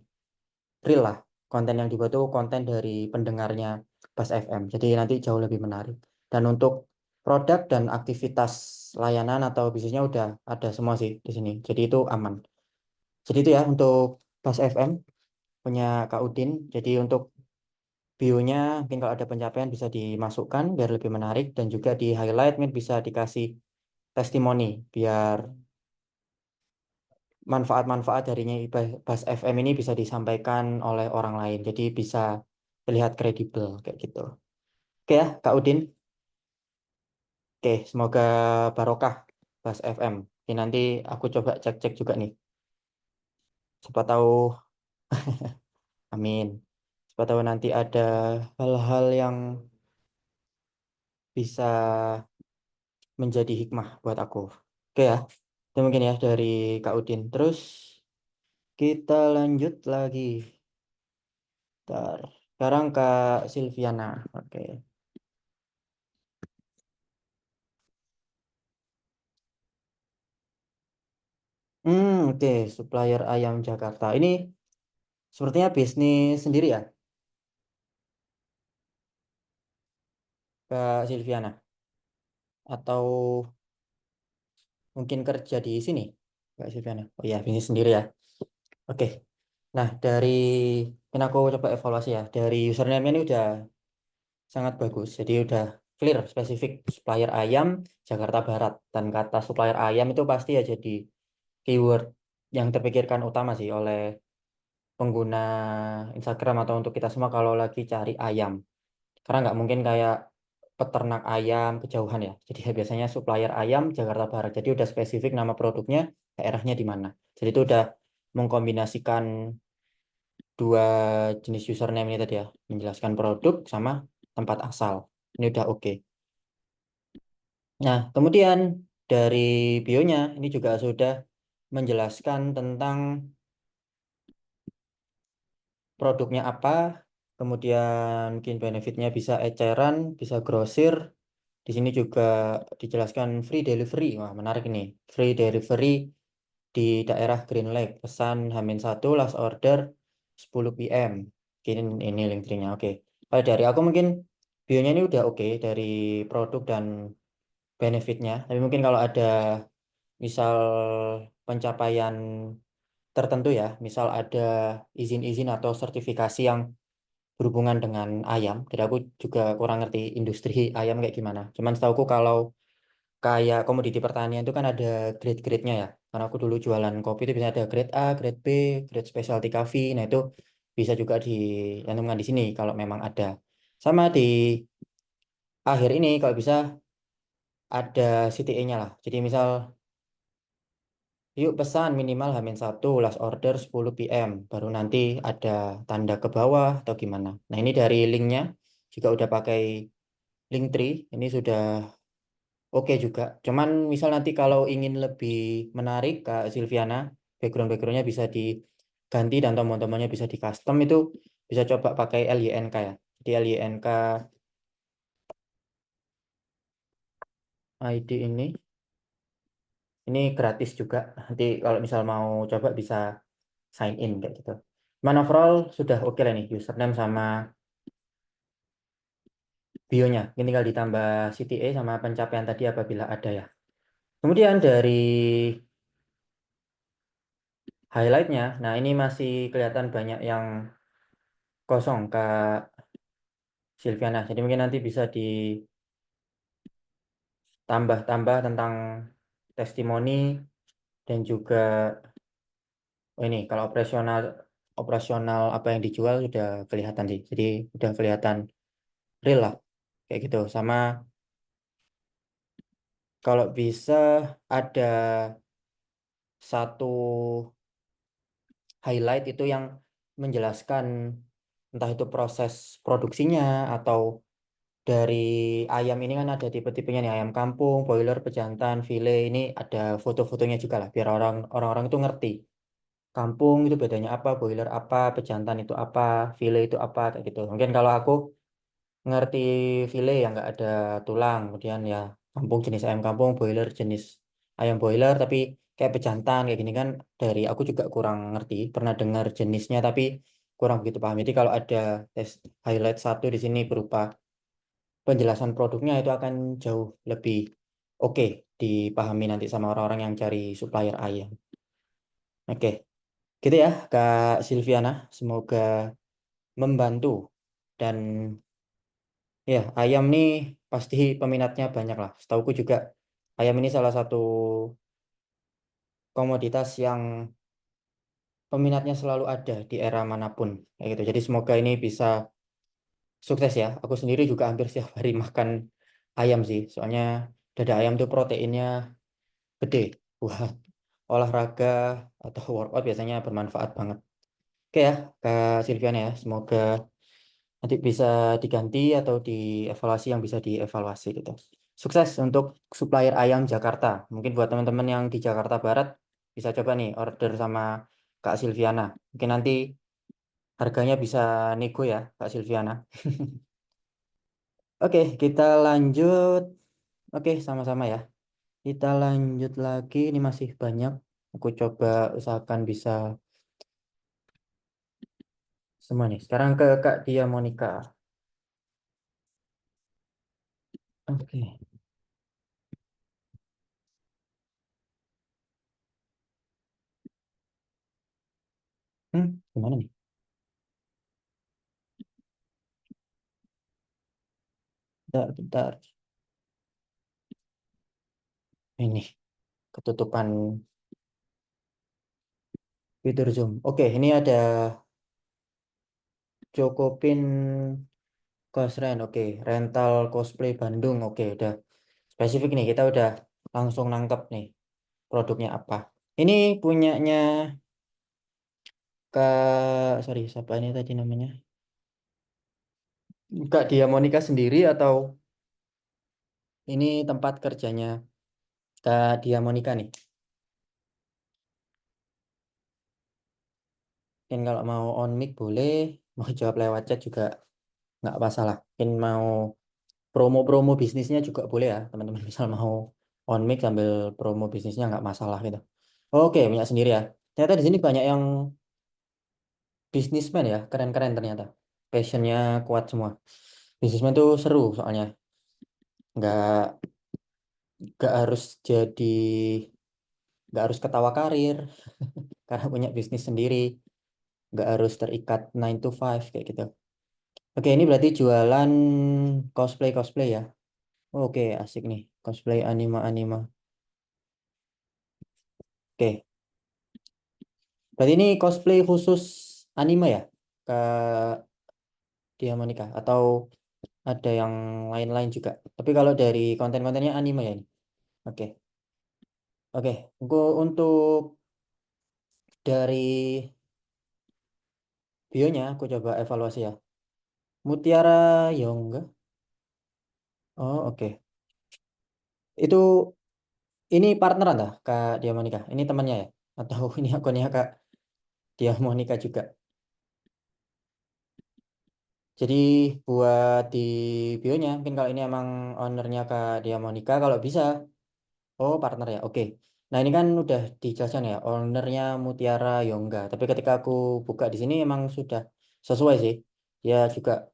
real lah. Konten yang dibuat itu konten dari pendengarnya Bas FM. Jadi nanti jauh lebih menarik. Dan untuk produk dan aktivitas layanan atau bisnisnya udah ada semua sih di sini. Jadi itu aman. Jadi itu ya untuk Bas FM punya Kak Udin. Jadi untuk bio-nya mungkin kalau ada pencapaian bisa dimasukkan biar lebih menarik dan juga di highlight mungkin bisa dikasih testimoni biar manfaat-manfaat darinya Bas FM ini bisa disampaikan oleh orang lain. Jadi bisa terlihat kredibel kayak gitu. Oke ya, Kak Udin. Oke, semoga barokah Bas FM. Ini nanti aku coba cek-cek juga nih. Siapa tahu, amin. Siapa tahu nanti ada hal-hal yang bisa menjadi hikmah buat aku. Oke ya, itu mungkin ya dari Kak Udin. Terus kita lanjut lagi. Bentar. Sekarang Kak Silviana. Oke. Oke, supplier ayam Jakarta. Ini sepertinya bisnis sendiri ya, Kak Silviana? Atau mungkin kerja di sini, Kak Silviana? Oh iya, bisnis sendiri ya. Oke. Nah, ini aku coba evaluasi ya. Dari username ini udah sangat bagus. Jadi udah clear, spesifik supplier ayam Jakarta Barat. Dan kata supplier ayam itu pasti ya jadi keyword yang terpikirkan utama sih oleh pengguna Instagram atau untuk kita semua kalau lagi cari ayam. Karena nggak mungkin kayak peternak ayam kejauhan ya. Jadi ya biasanya supplier ayam Jakarta Barat. Jadi udah spesifik nama produknya, daerahnya di mana. Jadi itu udah mengkombinasikan dua jenis username ini tadi ya, menjelaskan produk sama tempat asal. Ini udah oke. Nah, kemudian dari bionya ini juga sudah menjelaskan tentang produknya apa, kemudian mungkin benefitnya bisa eceran, bisa grosir. Di sini juga dijelaskan free delivery. Wah, menarik ini. Free delivery di daerah Green Lake. Pesan H-1 last order 10 PM. Ini link tree-nya. Oke. Kalau dari aku mungkin bionya ini udah oke dari produk dan benefitnya. Tapi mungkin kalau ada misal pencapaian tertentu ya, misal ada izin-izin atau sertifikasi yang berhubungan dengan ayam. Jadi aku juga kurang ngerti industri ayam kayak gimana. Cuman setahuku kalau kayak komoditi pertanian itu kan ada grade-grade-nya ya. Karena aku dulu jualan kopi itu bisa ada grade A, grade B, grade specialty coffee. Nah itu bisa juga dicantumkan di sini kalau memang ada. Sama di akhir ini kalau bisa ada CTA-nya lah. Jadi misal yuk pesan minimal H-1 last order 10 PM. Baru nanti ada tanda ke bawah atau gimana. Nah ini dari linknya juga udah pakai link tree. Ini sudah oke juga. Cuman misal nanti kalau ingin lebih menarik Kak Silviana, background-backgroundnya bisa ganti dan tombol-tombolnya bisa di custom, itu bisa coba pakai LYNK ya. Jadi LYNK ID ini gratis juga. Nanti kalau misal mau coba bisa sign in kayak gitu. Cuman overall sudah oke lah nih, username sama bionya. Ini tinggal ditambah CTA sama pencapaian tadi apabila ada ya. Kemudian dari highlightnya, nah ini masih kelihatan banyak yang kosong Kak Silviana. Jadi mungkin nanti bisa ditambah-tambah tentang testimoni dan juga ini kalau operasional operasional apa yang dijual sudah kelihatan sih. Jadi udah kelihatan real lah kayak gitu. Sama kalau bisa ada satu highlight itu yang menjelaskan entah itu proses produksinya atau dari ayam ini kan ada tipe-tipenya nih, ayam kampung, broiler, pejantan, file, ini ada foto-fotonya juga lah biar orang-orang itu ngerti kampung itu bedanya apa, broiler apa, pejantan itu apa, file itu apa kayak gitu. Mungkin kalau aku ngerti file yang nggak ada tulang, kemudian ya kampung jenis ayam kampung, broiler jenis ayam broiler, tapi kayak pejantan kayak gini kan dari aku juga kurang ngerti, pernah dengar jenisnya tapi kurang begitu paham. Jadi kalau ada tes highlight satu di sini berupa penjelasan produknya itu akan jauh lebih oke dipahami nanti sama orang-orang yang cari supplier ayam. Oke, gitu ya Kak Silviana, semoga membantu dan ya, ayam nih pasti peminatnya banyak lah. Setauku juga ayam ini salah satu komoditas yang peminatnya selalu ada di era manapun. Kayak gitu. Jadi semoga ini bisa sukses ya. Aku sendiri juga hampir setiap hari makan ayam sih. Soalnya dada ayam tuh proteinnya gede. Buat olahraga atau workout biasanya bermanfaat banget. Oke ya, Kak Silviana ya. Semoga nanti bisa diganti atau dievaluasi yang bisa dievaluasi gitu. Sukses untuk supplier ayam Jakarta. Mungkin buat teman-teman yang di Jakarta Barat bisa coba nih order sama Kak Silviana. Mungkin nanti harganya bisa nego ya Kak Silviana. Oke, kita lanjut. Oke, sama-sama ya. Kita lanjut lagi. Ini masih banyak. Aku coba usahakan bisa semua nih. Sekarang ke Kak Dia Monica. Oke. Gimana nih? Bentar, bentar. Ini ketutupan fitur Zoom. Oke, ini ada Jokopin Cosren. Oke, rental cosplay Bandung. Oke, udah spesifik nih. Kita udah langsung nangkep nih produknya apa. Ini punyanya sorry, siapa ini tadi namanya? Kak Dia Monica sendiri atau ini tempat kerjanya Kak Dia Monica nih? Mungkin kalau mau on mic boleh, mau jawab lewat chat juga nggak masalah. Mungkin mau promo-promo bisnisnya juga boleh ya, teman-teman. Misal mau on mic sambil promo bisnisnya nggak masalah gitu. Oke, punya sendiri ya. Ternyata di sini banyak yang bisnismen ya, keren-keren ternyata. Passionnya kuat semua. Bisnismen tuh seru soalnya. Nggak nggak harus jadi nggak harus ketawa karir karena punya bisnis sendiri. Nggak harus terikat 9 to 5 kayak gitu. Oke, ini berarti jualan cosplay ya. Oke, asik nih. Cosplay anima-anima. Oke, berarti ini cosplay khusus anime ya, Kak Dia Monica? Atau ada yang lain-lain juga? Tapi kalau dari konten-kontennya anime ya ini? Oke, oke. Untuk dari bionya, aku coba evaluasi ya. Mutiara Yoga. Oh, oke. Itu ini partneran dah, Kak Dia Monica? Ini temannya ya? Atau ini akunnya Kak? Dia Monica juga. Jadi buat di bionya, mungkin kalau ini emang ownernya Kak Dia Monica, kalau bisa, oh partner ya, oke. Nah ini kan udah dijelaskan ya, ownernya Mutiara Yoga. Tapi ketika aku buka di sini emang sudah sesuai sih. Dia juga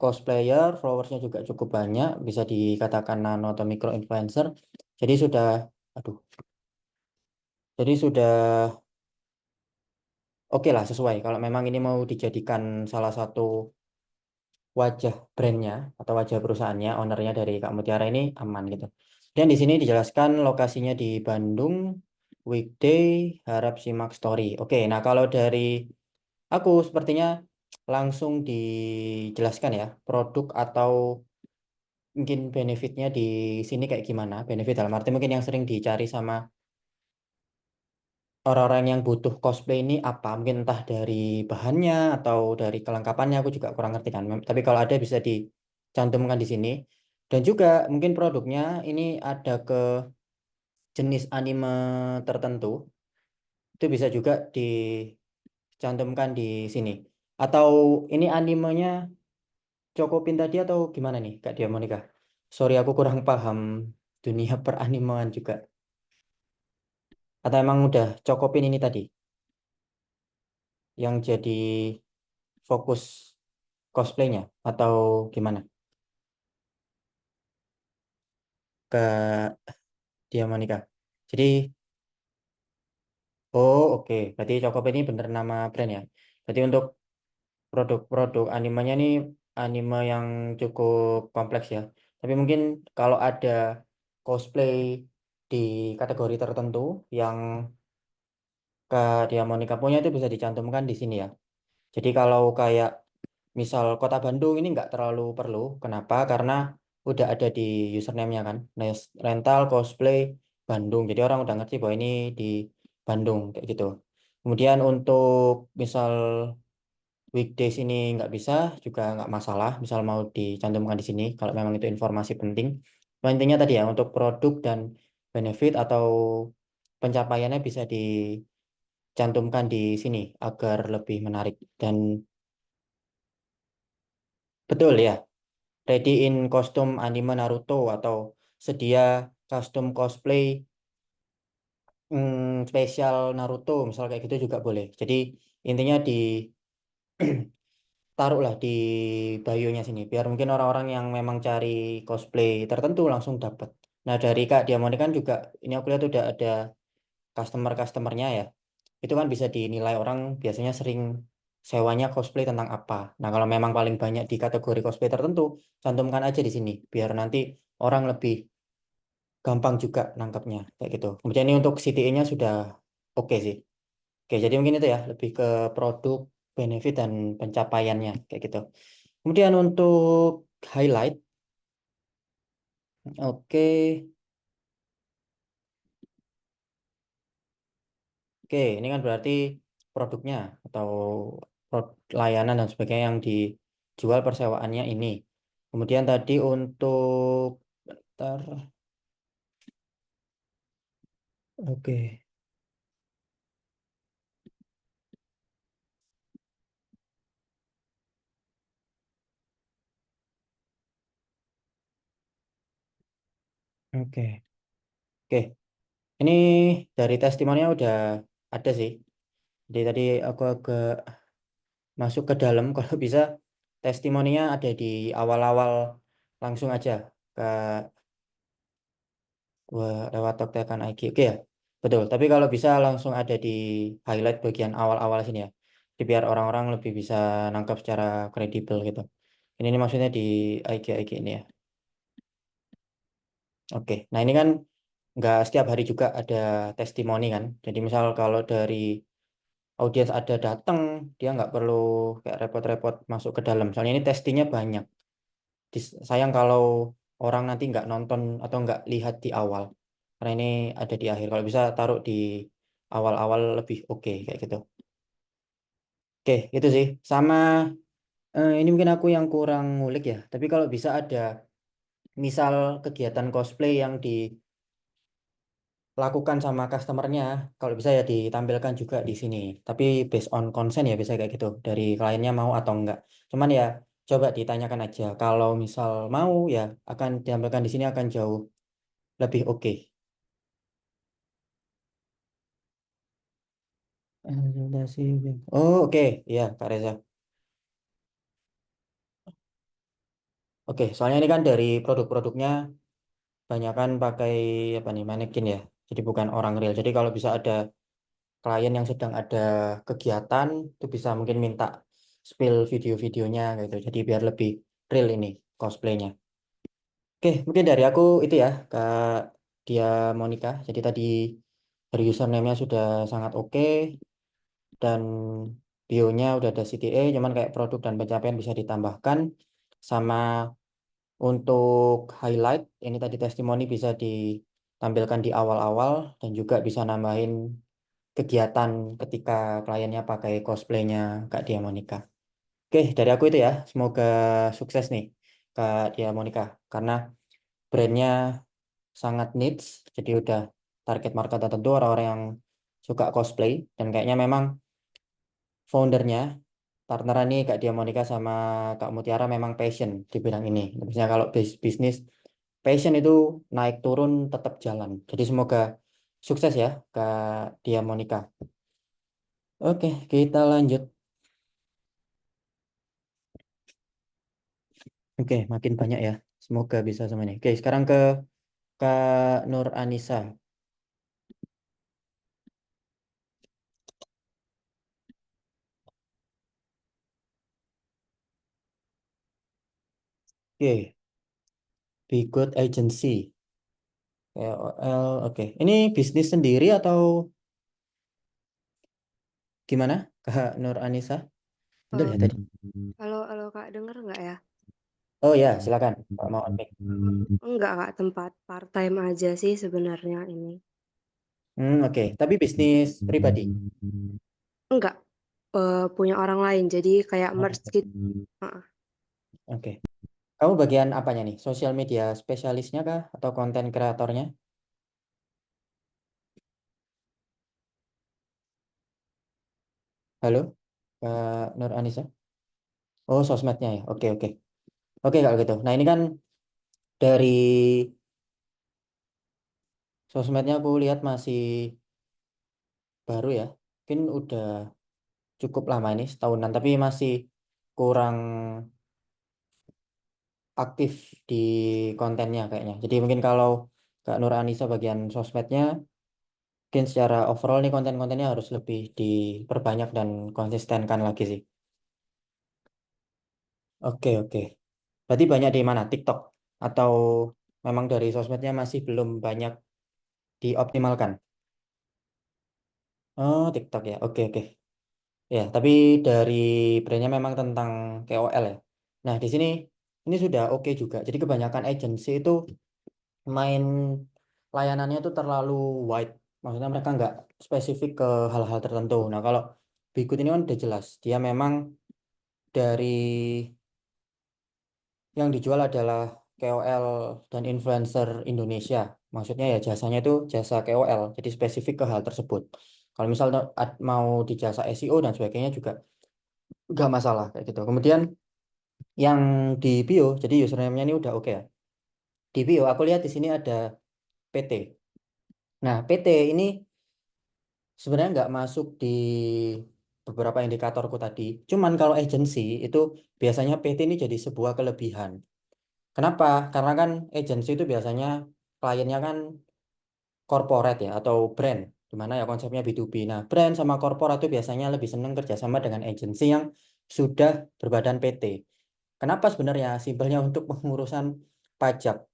cosplayer, followersnya juga cukup banyak, bisa dikatakan nano atau micro influencer. Jadi sudah, aduh, jadi sudah oke lah sesuai. Kalau memang ini mau dijadikan salah satu wajah brandnya atau wajah perusahaannya, ownernya dari Kak Mutiara ini aman gitu. Dan di sini dijelaskan lokasinya di Bandung, weekday, harap simak story. Oke, nah kalau dari aku sepertinya langsung dijelaskan ya, produk atau mungkin benefitnya di sini kayak gimana. Benefit dalam arti mungkin yang sering dicari sama orang-orang yang butuh cosplay ini apa? Mungkin entah dari bahannya atau dari kelengkapannya aku juga kurang ngerti kan. Tapi kalau ada bisa dicantumkan di sini. Dan juga mungkin produknya ini ada ke jenis anime tertentu. Itu bisa juga dicantumkan di sini. Atau ini animenya Cokopin tadi atau gimana nih Kak Dia Monica? Sorry aku kurang paham dunia peranimean juga. Atau emang udah Cokopin ini tadi yang jadi fokus cosplaynya atau gimana ke Dia Monica. Jadi, oh oke, berarti Cokop ini bener nama brand ya. Berarti untuk produk-produk animenya ini anime yang cukup kompleks ya. Tapi mungkin kalau ada cosplay di kategori tertentu yang Kak Dia Monica punya itu bisa dicantumkan di sini ya. Jadi kalau kayak misal Kota Bandung ini nggak terlalu perlu. Kenapa? Karena udah ada di username-nya kan. Rental cosplay Bandung. Jadi orang udah ngerti bahwa ini di Bandung kayak gitu. Kemudian untuk misal weekdays ini nggak bisa juga nggak masalah. Misal mau dicantumkan di sini kalau memang itu informasi penting. Nah, intinya tadi ya untuk produk dan benefit atau pencapaiannya bisa dicantumkan di sini agar lebih menarik dan betul ya. Ready in kostum anime Naruto atau sedia kostum cosplay spesial Naruto misal kayak gitu juga boleh. Jadi intinya taruhlah di bio-nya sini biar mungkin orang-orang yang memang cari cosplay tertentu langsung dapat. Nah dari Kak Diamond kan juga ini aku lihat udah ada customer-customernya ya. Itu kan bisa dinilai orang biasanya sering sewanya cosplay tentang apa. Nah kalau memang paling banyak di kategori cosplay tertentu, cantumkan aja di sini biar nanti orang lebih gampang juga nangkapnya kayak gitu. Kemudian ini untuk CTE-nya sudah oke sih. Oke, jadi mungkin itu ya lebih ke produk, benefit dan pencapaiannya kayak gitu. Kemudian untuk highlight, oke, oke, ini kan berarti produknya atau layanan dan sebagainya yang dijual persewaannya ini. Kemudian tadi untuk, bentar, oke, oke, oke. Ini dari testimoninya udah ada sih. Jadi tadi aku agak masuk ke dalam kalau bisa testimoninya ada di awal-awal langsung aja ke lewat tekan IG. Oke ya, betul. Tapi kalau bisa langsung ada di highlight bagian awal-awal sini ya. Jadi biar orang-orang lebih bisa nangkap secara kredibel gitu. Ini maksudnya di IG ini ya. Oke, nah ini kan nggak setiap hari juga ada testimoni kan. Jadi misal kalau dari audiens ada datang, dia nggak perlu kayak repot-repot masuk ke dalam. Soalnya ini testingnya banyak. Sayang kalau orang nanti nggak nonton atau nggak lihat di awal. Karena ini ada di akhir. Kalau bisa taruh di awal-awal lebih oke kayak gitu. Oke, itu sih. Sama ini mungkin aku yang kurang ngulik ya. Tapi kalau bisa ada misal kegiatan cosplay yang lakukan sama customernya, kalau bisa ya ditampilkan juga di sini. Tapi based on consent ya bisa kayak gitu, dari kliennya mau atau enggak. Cuman ya coba ditanyakan aja. Kalau misal mau ya akan ditampilkan di sini akan jauh lebih oke. Oh oke, ya Kak Reza. Oke, soalnya ini kan dari produk-produknya banyak kan pakai apa nih manekin ya. Jadi bukan orang real. Jadi kalau bisa ada klien yang sedang ada kegiatan itu bisa mungkin minta spill video-videonya gitu. Jadi biar lebih real ini cosplaynya. Oke, mungkin dari aku itu ya Kak Dia Monica. Jadi tadi dari username-nya sudah sangat oke dan bio-nya udah ada CTA, cuman kayak produk dan pencapaian bisa ditambahkan sama untuk highlight ini tadi testimoni bisa ditampilkan di awal-awal dan juga bisa nambahin kegiatan ketika kliennya pakai cosplaynya Kak Dia Monica. Oke, dari aku itu ya. Semoga sukses nih Kak Dia Monica karena brandnya sangat niche, jadi udah target market tertentu orang-orang yang suka cosplay dan kayaknya memang foundernya partneran nih Kak Dia Monica sama Kak Mutiara memang passion di bidang ini. Biasanya kalau bisnis passion itu naik turun tetap jalan. Jadi semoga sukses ya Kak Dia Monica. Oke, kita lanjut. Oke, makin banyak ya. Semoga bisa sama ini. Oke, sekarang ke Kak Nur Anissa. Oke, Be Good Agency. KOL, oke. Ini bisnis sendiri atau gimana, Kak Nur Anissa? Betul Eh, ya tadi? halo Kak, denger nggak ya? Oh ya, silakan. Kalau mau on mic. Enggak Kak, tempat part time aja sih sebenarnya ini. Oke. Tapi bisnis pribadi. Enggak, punya orang lain, jadi kayak merge Oh, gitu. Heeh. oke. Kamu bagian apanya nih? Sosial media spesialisnya kah? Atau konten kreatornya? Halo, Kak Nur Anissa? Oh, sosmednya ya. Oke, oke. Oke, kalau gitu. Nah, ini kan dari sosmednya aku lihat masih baru ya. Mungkin udah cukup lama ini, setahunan. Tapi masih kurang aktif di kontennya kayaknya. Jadi mungkin kalau Kak Nur Anissa bagian sosmednya, mungkin secara overall nih konten-kontennya harus lebih diperbanyak dan konsistenkan lagi sih. Oke, oke. Berarti banyak di mana? TikTok? Atau memang dari sosmednya masih belum banyak dioptimalkan? Oh, TikTok ya. Oke, oke. Ya, tapi dari brandnya memang tentang KOL ya. Nah, di sini ini sudah oke juga. Jadi kebanyakan agency itu main layanannya itu terlalu wide. Maksudnya mereka nggak spesifik ke hal-hal tertentu. Nah, kalau Bigood ini kan udah jelas. Dia memang dari yang dijual adalah KOL dan influencer Indonesia. Maksudnya ya jasanya itu jasa KOL. Jadi spesifik ke hal tersebut. Kalau misalnya mau di jasa SEO dan sebagainya juga nggak masalah kayak gitu. Kemudian yang di bio, jadi username-nya ini udah oke ya. Di bio aku lihat di sini ada PT. Nah, PT ini sebenarnya nggak masuk di beberapa indikatorku tadi. Cuman kalau agency itu biasanya PT ini jadi sebuah kelebihan. Kenapa? Karena kan agency itu biasanya kliennya kan corporate ya atau brand, di mana ya konsepnya B2B. Nah, brand sama corporate itu biasanya lebih senang kerjasama dengan agency yang sudah berbadan PT. Kenapa sebenarnya? Simpelnya untuk pengurusan pajak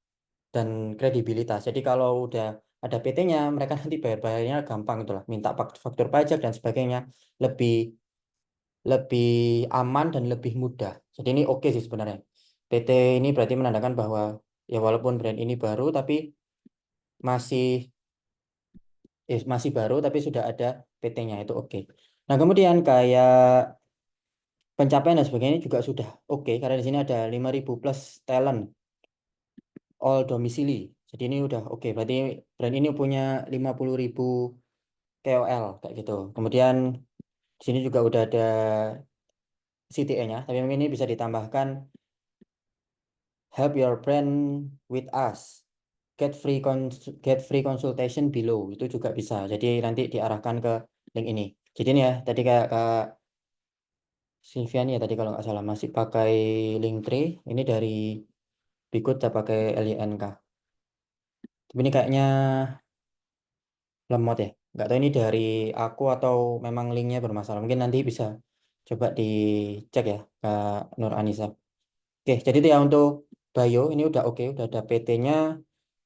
dan kredibilitas. Jadi kalau udah ada PT-nya, mereka nanti bayar-bayarnya gampang gitu lah, minta faktur pajak dan sebagainya lebih lebih aman dan lebih mudah. Jadi ini oke sih sebenarnya. PT ini berarti menandakan bahwa ya walaupun brand ini baru tapi masih masih baru tapi sudah ada PT-nya itu oke. Nah, kemudian kayak pencapaian dan sebagainya juga sudah oke karena di sini ada 5.000 plus talent all domisili. Jadi ini udah oke. Berarti brand ini punya 50.000 KOL kayak gitu. Kemudian di sini juga udah ada CTA-nya, tapi mungkin ini bisa ditambahkan help your brand with us. Get free consultation below. Itu juga bisa. Jadi nanti diarahkan ke link ini. Jadi ini ya, tadi kayak Kak Sylvian ya tadi kalau nggak salah masih pakai Linktree. Ini dari Bikut saya pakai LYNK. Tapi ini kayaknya lemot ya. Nggak tahu ini dari aku atau memang linknya bermasalah. Mungkin nanti bisa coba dicek ya Kak Nur Anissa. Oke, jadi itu ya untuk bio ini udah oke, udah ada PT-nya,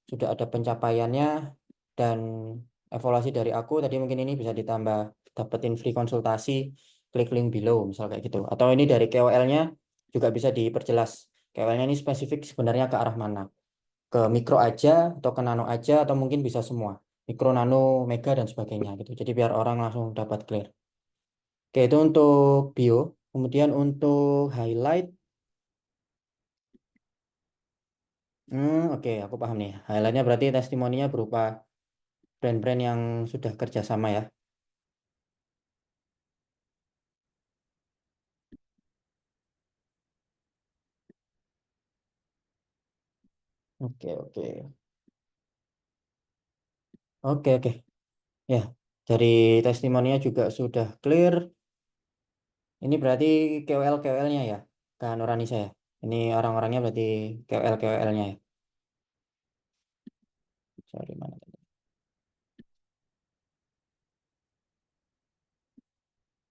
sudah ada pencapaiannya dan evaluasi dari aku tadi mungkin ini bisa ditambah dapetin free konsultasi, klik link below misal kayak gitu. Atau ini dari KOL-nya juga bisa diperjelas. KOL-nya ini spesifik sebenarnya ke arah mana? Ke mikro aja atau ke nano aja atau mungkin bisa semua. Mikro, nano, mega dan sebagainya gitu. Jadi biar orang langsung dapat clear. Oke, itu untuk bio. Kemudian untuk highlight oke, aku paham nih. Highlightnya berarti testimoninya berupa brand-brand yang sudah kerjasama ya. Oke, oke. Oke, oke. Ya, dari testimoninya juga sudah clear. Ini berarti KOL-KOL-nya ya, Kak Nuranisa ya. Ini orang-orangnya berarti KOL-KOL-nya ya. Sorry, mana tadi?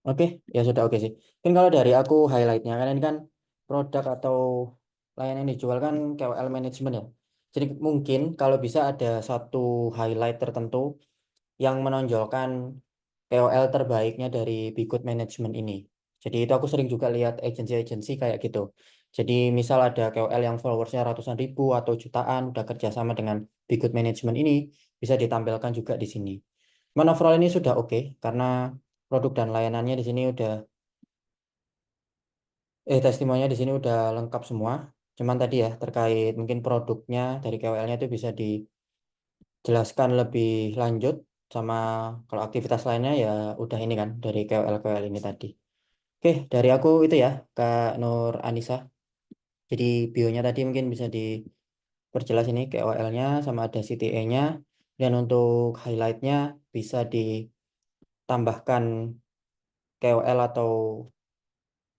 Oke, ya sudah oke sih. Mungkin kalau dari aku highlightnya, kan ini kan produk atau layanan yang dijual kan KOL management ya. Jadi mungkin kalau bisa ada satu highlight tertentu yang menonjolkan KOL terbaiknya dari Bikut Management ini. Jadi itu aku sering juga lihat agensi-agensi kayak gitu. Jadi misal ada KOL yang followersnya ratusan ribu atau jutaan, udah kerjasama dengan Bikut Management ini, bisa ditampilkan juga di sini. Cuman overall ini sudah oke, karena produk dan layanannya di sini udah, testimoninya di sini udah lengkap semua. Cuman tadi ya, terkait mungkin produknya dari KOL-nya itu bisa dijelaskan lebih lanjut, sama kalau aktivitas lainnya ya udah ini kan, dari KOL-KOL ini tadi. Oke, dari aku itu ya, Kak Nur Anissa. Jadi bionya tadi mungkin bisa diperjelas ini KOL-nya sama ada CTA-nya. Dan untuk highlight-nya bisa ditambahkan KOL atau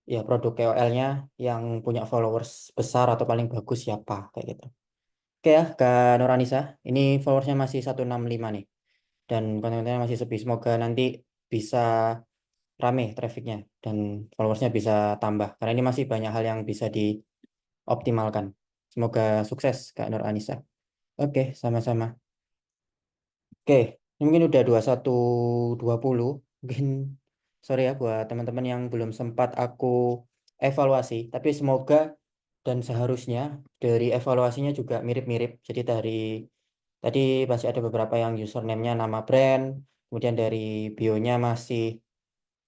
ya produk KOL-nya yang punya followers besar atau paling bagus siapa kayak gitu. Oke ya, Kak Nur Anissa. Ini followersnya masih 165 nih. Dan konten-kontennya masih sepi. Semoga nanti bisa rame trafficnya dan followersnya bisa tambah. Karena ini masih banyak hal yang bisa dioptimalkan. Semoga sukses Kak Nur Anissa. Oke, sama-sama. Oke, ini mungkin udah 21.20. Mungkin sorry ya buat teman-teman yang belum sempat aku evaluasi. Tapi semoga dan seharusnya dari evaluasinya juga mirip-mirip. Jadi dari tadi masih ada beberapa yang username-nya nama brand. Kemudian dari bio-nya masih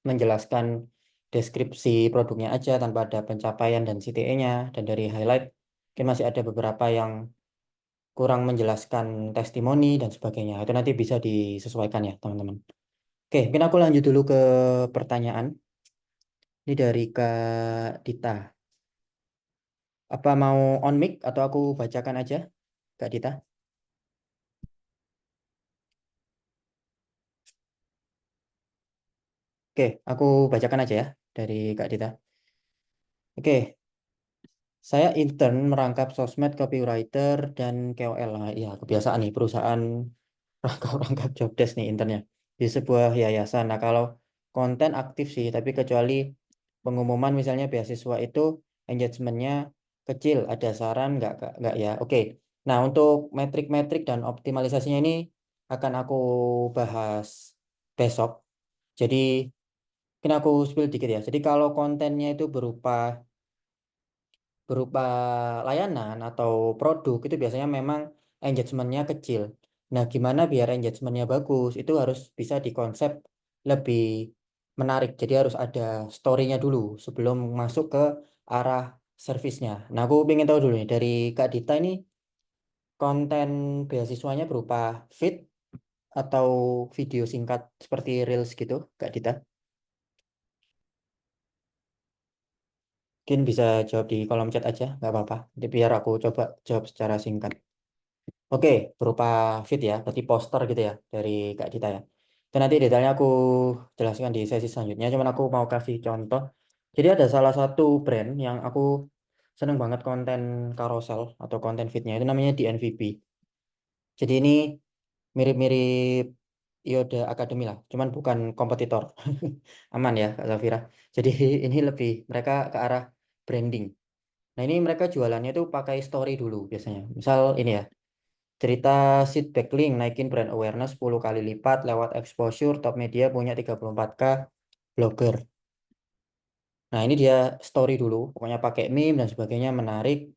menjelaskan deskripsi produknya aja tanpa ada pencapaian dan CTA-nya. Dan dari highlight mungkin masih ada beberapa yang kurang menjelaskan testimoni dan sebagainya. Itu nanti bisa disesuaikan ya teman-teman. Oke, mungkin aku lanjut dulu ke pertanyaan. Ini dari Kak Dita. Apa mau on mic atau aku bacakan aja, Kak Dita? Oke, aku bacakan aja ya dari Kak Dita. Oke, saya intern merangkap sosmed copywriter dan KOL. Nah, ya, kebiasaan nih perusahaan rangkap job desk nih internnya di sebuah yayasan. Nah, kalau konten aktif sih, tapi kecuali pengumuman misalnya beasiswa itu engagementnya kecil. Ada saran nggak ya? Oke. Nah, untuk metrik-metrik dan optimalisasinya ini akan aku bahas besok. Jadi mungkin aku spill dikit ya. Jadi kalau kontennya itu berupa berupa layanan atau produk itu biasanya memang engagementnya kecil. Nah, gimana biar engagementnya bagus? Itu harus bisa dikonsep lebih menarik. Jadi harus ada story-nya dulu sebelum masuk ke arah servisnya. Nah, aku ingin tahu dulu nih dari Kak Dita ini konten beasiswanya berupa feed atau video singkat seperti Reels gitu, Kak Dita? Mungkin bisa jawab di kolom chat aja, nggak apa-apa. Jadi biar aku coba jawab secara singkat. Oke, berupa feed ya, berarti poster gitu ya dari Kak Dita ya. Dan nanti detailnya aku jelaskan di sesi selanjutnya, cuman aku mau kasih contoh. Jadi ada salah satu brand yang aku seneng banget konten carousel atau konten feednya, itu namanya DNVB. Jadi ini mirip-mirip Yoda Academy lah, cuman bukan kompetitor. Aman ya, Kak Zafira. Jadi ini lebih mereka ke arah branding. Nah, ini mereka jualannya tuh pakai story dulu biasanya. Misal ini ya, cerita seed backlink naikin brand awareness 10 kali lipat lewat exposure, top media punya 34K blogger. Nah, ini dia story dulu, pokoknya pakai meme dan sebagainya menarik.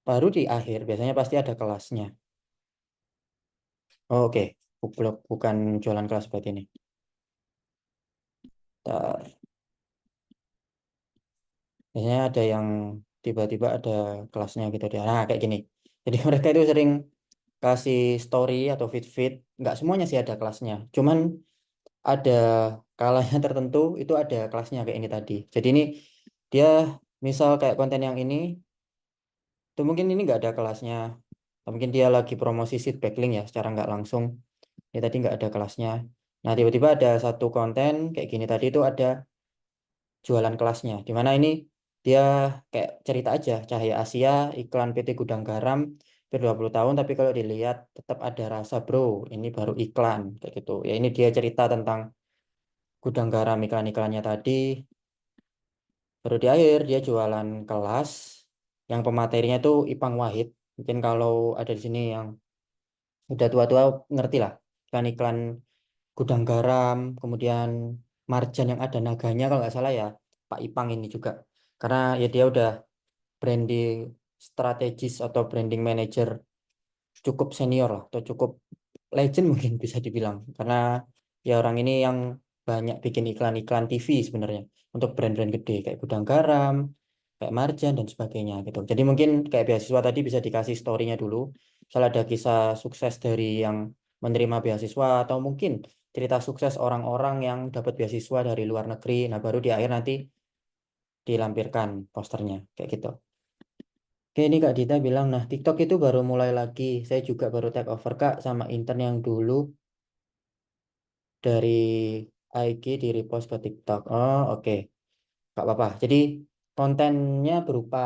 Baru di akhir biasanya pasti ada kelasnya. Oh, oke. Bukan jualan kelas berarti ini. Bentar. Biasanya ada yang tiba-tiba ada kelasnya gitu dia. Nah, kayak gini. Jadi mereka itu sering kasih story atau feed-feed. Nggak semuanya sih ada kelasnya. Cuman ada kalanya tertentu itu ada kelasnya kayak ini tadi. Jadi ini dia misal kayak konten yang ini, tuh mungkin ini nggak ada kelasnya. Atau mungkin dia lagi promosi seed backlink ya secara nggak langsung. Ya tadi nggak ada kelasnya. Nah tiba-tiba ada satu konten kayak gini tadi itu ada jualan kelasnya. Dimana ini dia kayak cerita aja Cahaya Asia iklan PT Gudang Garam hampir 20 tahun tapi kalau dilihat tetap ada rasa bro ini baru iklan kayak gitu ya ini dia cerita tentang Gudang Garam iklan-iklannya tadi baru di akhir dia jualan kelas yang pematerinya tuh Ipang Wahid mungkin kalau ada di sini yang udah tua-tua ngerti lah iklan-iklan Gudang Garam kemudian Marjan yang ada naganya kalau nggak salah ya Pak Ipang ini juga karena ya dia udah branding strategis atau branding manager cukup senior lah atau cukup legend mungkin bisa dibilang karena ya orang ini yang banyak bikin iklan-iklan TV sebenarnya untuk brand-brand gede kayak Gudang Garam, kayak Marjan dan sebagainya gitu. Jadi mungkin kayak beasiswa tadi bisa dikasih story-nya dulu. Misalnya ada kisah sukses dari yang menerima beasiswa atau mungkin cerita sukses orang-orang yang dapat beasiswa dari luar negeri. Nah, baru di akhir nanti dilampirkan posternya kayak gitu. Oke, ini Kak Dita bilang, nah TikTok itu baru mulai lagi. Saya juga baru take over Kak sama intern yang dulu dari IG di repost ke TikTok. Oh, oke. Gak apa-apa. Jadi kontennya berupa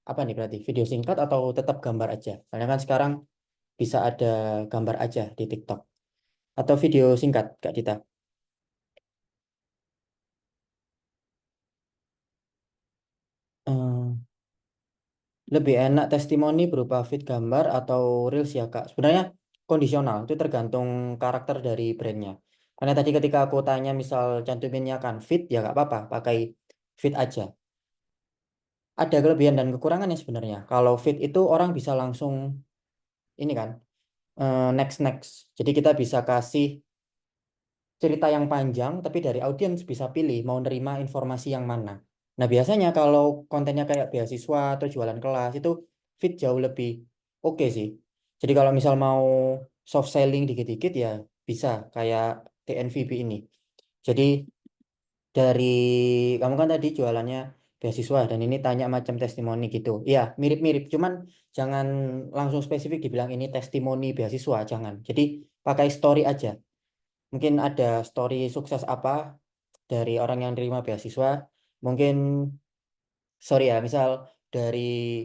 apa nih berarti? Video singkat atau tetap gambar aja? Soalnya kan sekarang bisa ada gambar aja di TikTok. Atau video singkat, Kak Dita? Hmm, lebih enak testimoni berupa feed gambar atau reels ya Kak? Sebenarnya kondisional, itu tergantung karakter dari brandnya. Karena tadi ketika aku tanya misal cantuminnya kan feed, ya nggak apa-apa, pakai feed aja. Ada kelebihan dan kekurangannya sebenarnya. Kalau feed itu orang bisa langsung ini kan, next next. Jadi kita bisa kasih cerita yang panjang, tapi dari audiens bisa pilih mau nerima informasi yang mana. Nah, biasanya kalau kontennya kayak beasiswa atau jualan kelas itu fit jauh lebih oke sih. Jadi kalau misal mau soft selling dikit-dikit ya bisa kayak TNVB ini. Jadi dari kamu kan tadi jualannya beasiswa dan ini tanya macam testimoni gitu. Iya, mirip-mirip, cuman jangan langsung spesifik dibilang ini testimoni beasiswa, jangan. Jadi pakai story aja. Mungkin ada story sukses apa dari orang yang terima beasiswa. Mungkin, sorry ya, misal dari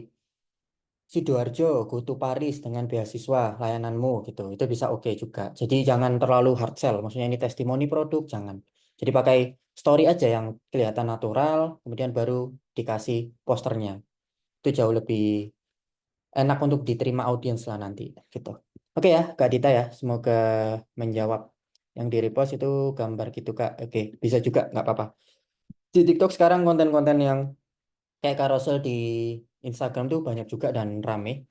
Sidoarjo, go to Paris dengan beasiswa layananmu gitu. Itu bisa oke juga. Jadi jangan terlalu hard sell. Maksudnya ini testimoni produk, jangan. Jadi pakai story aja yang kelihatan natural, kemudian baru dikasih posternya. Itu jauh lebih enak untuk diterima audiens lah nanti gitu. Oke ya, Kak Dita ya. Semoga menjawab. Yang di repost itu gambar gitu Kak. Oke, bisa juga nggak apa-apa. Di TikTok sekarang konten-konten yang kayak carousel di Instagram tuh banyak juga dan rame.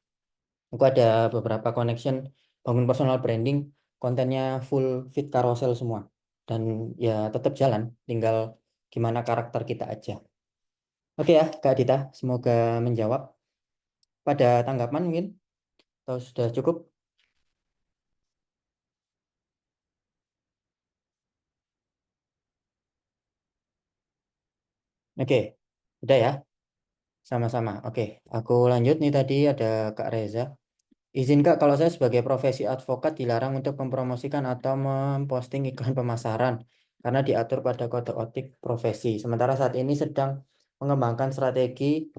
Aku ada beberapa connection bangun personal branding, kontennya full fit carousel semua. Dan ya tetap jalan, tinggal gimana karakter kita aja. Oke ya, Kak Dita, semoga menjawab. Pada tanggapan mungkin? Atau sudah cukup? Oke, udah ya, sama-sama. Oke, aku lanjut nih, tadi ada Kak Reza. Izin Kak, kalau saya sebagai profesi advokat dilarang untuk mempromosikan atau memposting iklan pemasaran karena diatur pada kode etik profesi. Sementara saat ini sedang mengembangkan strategi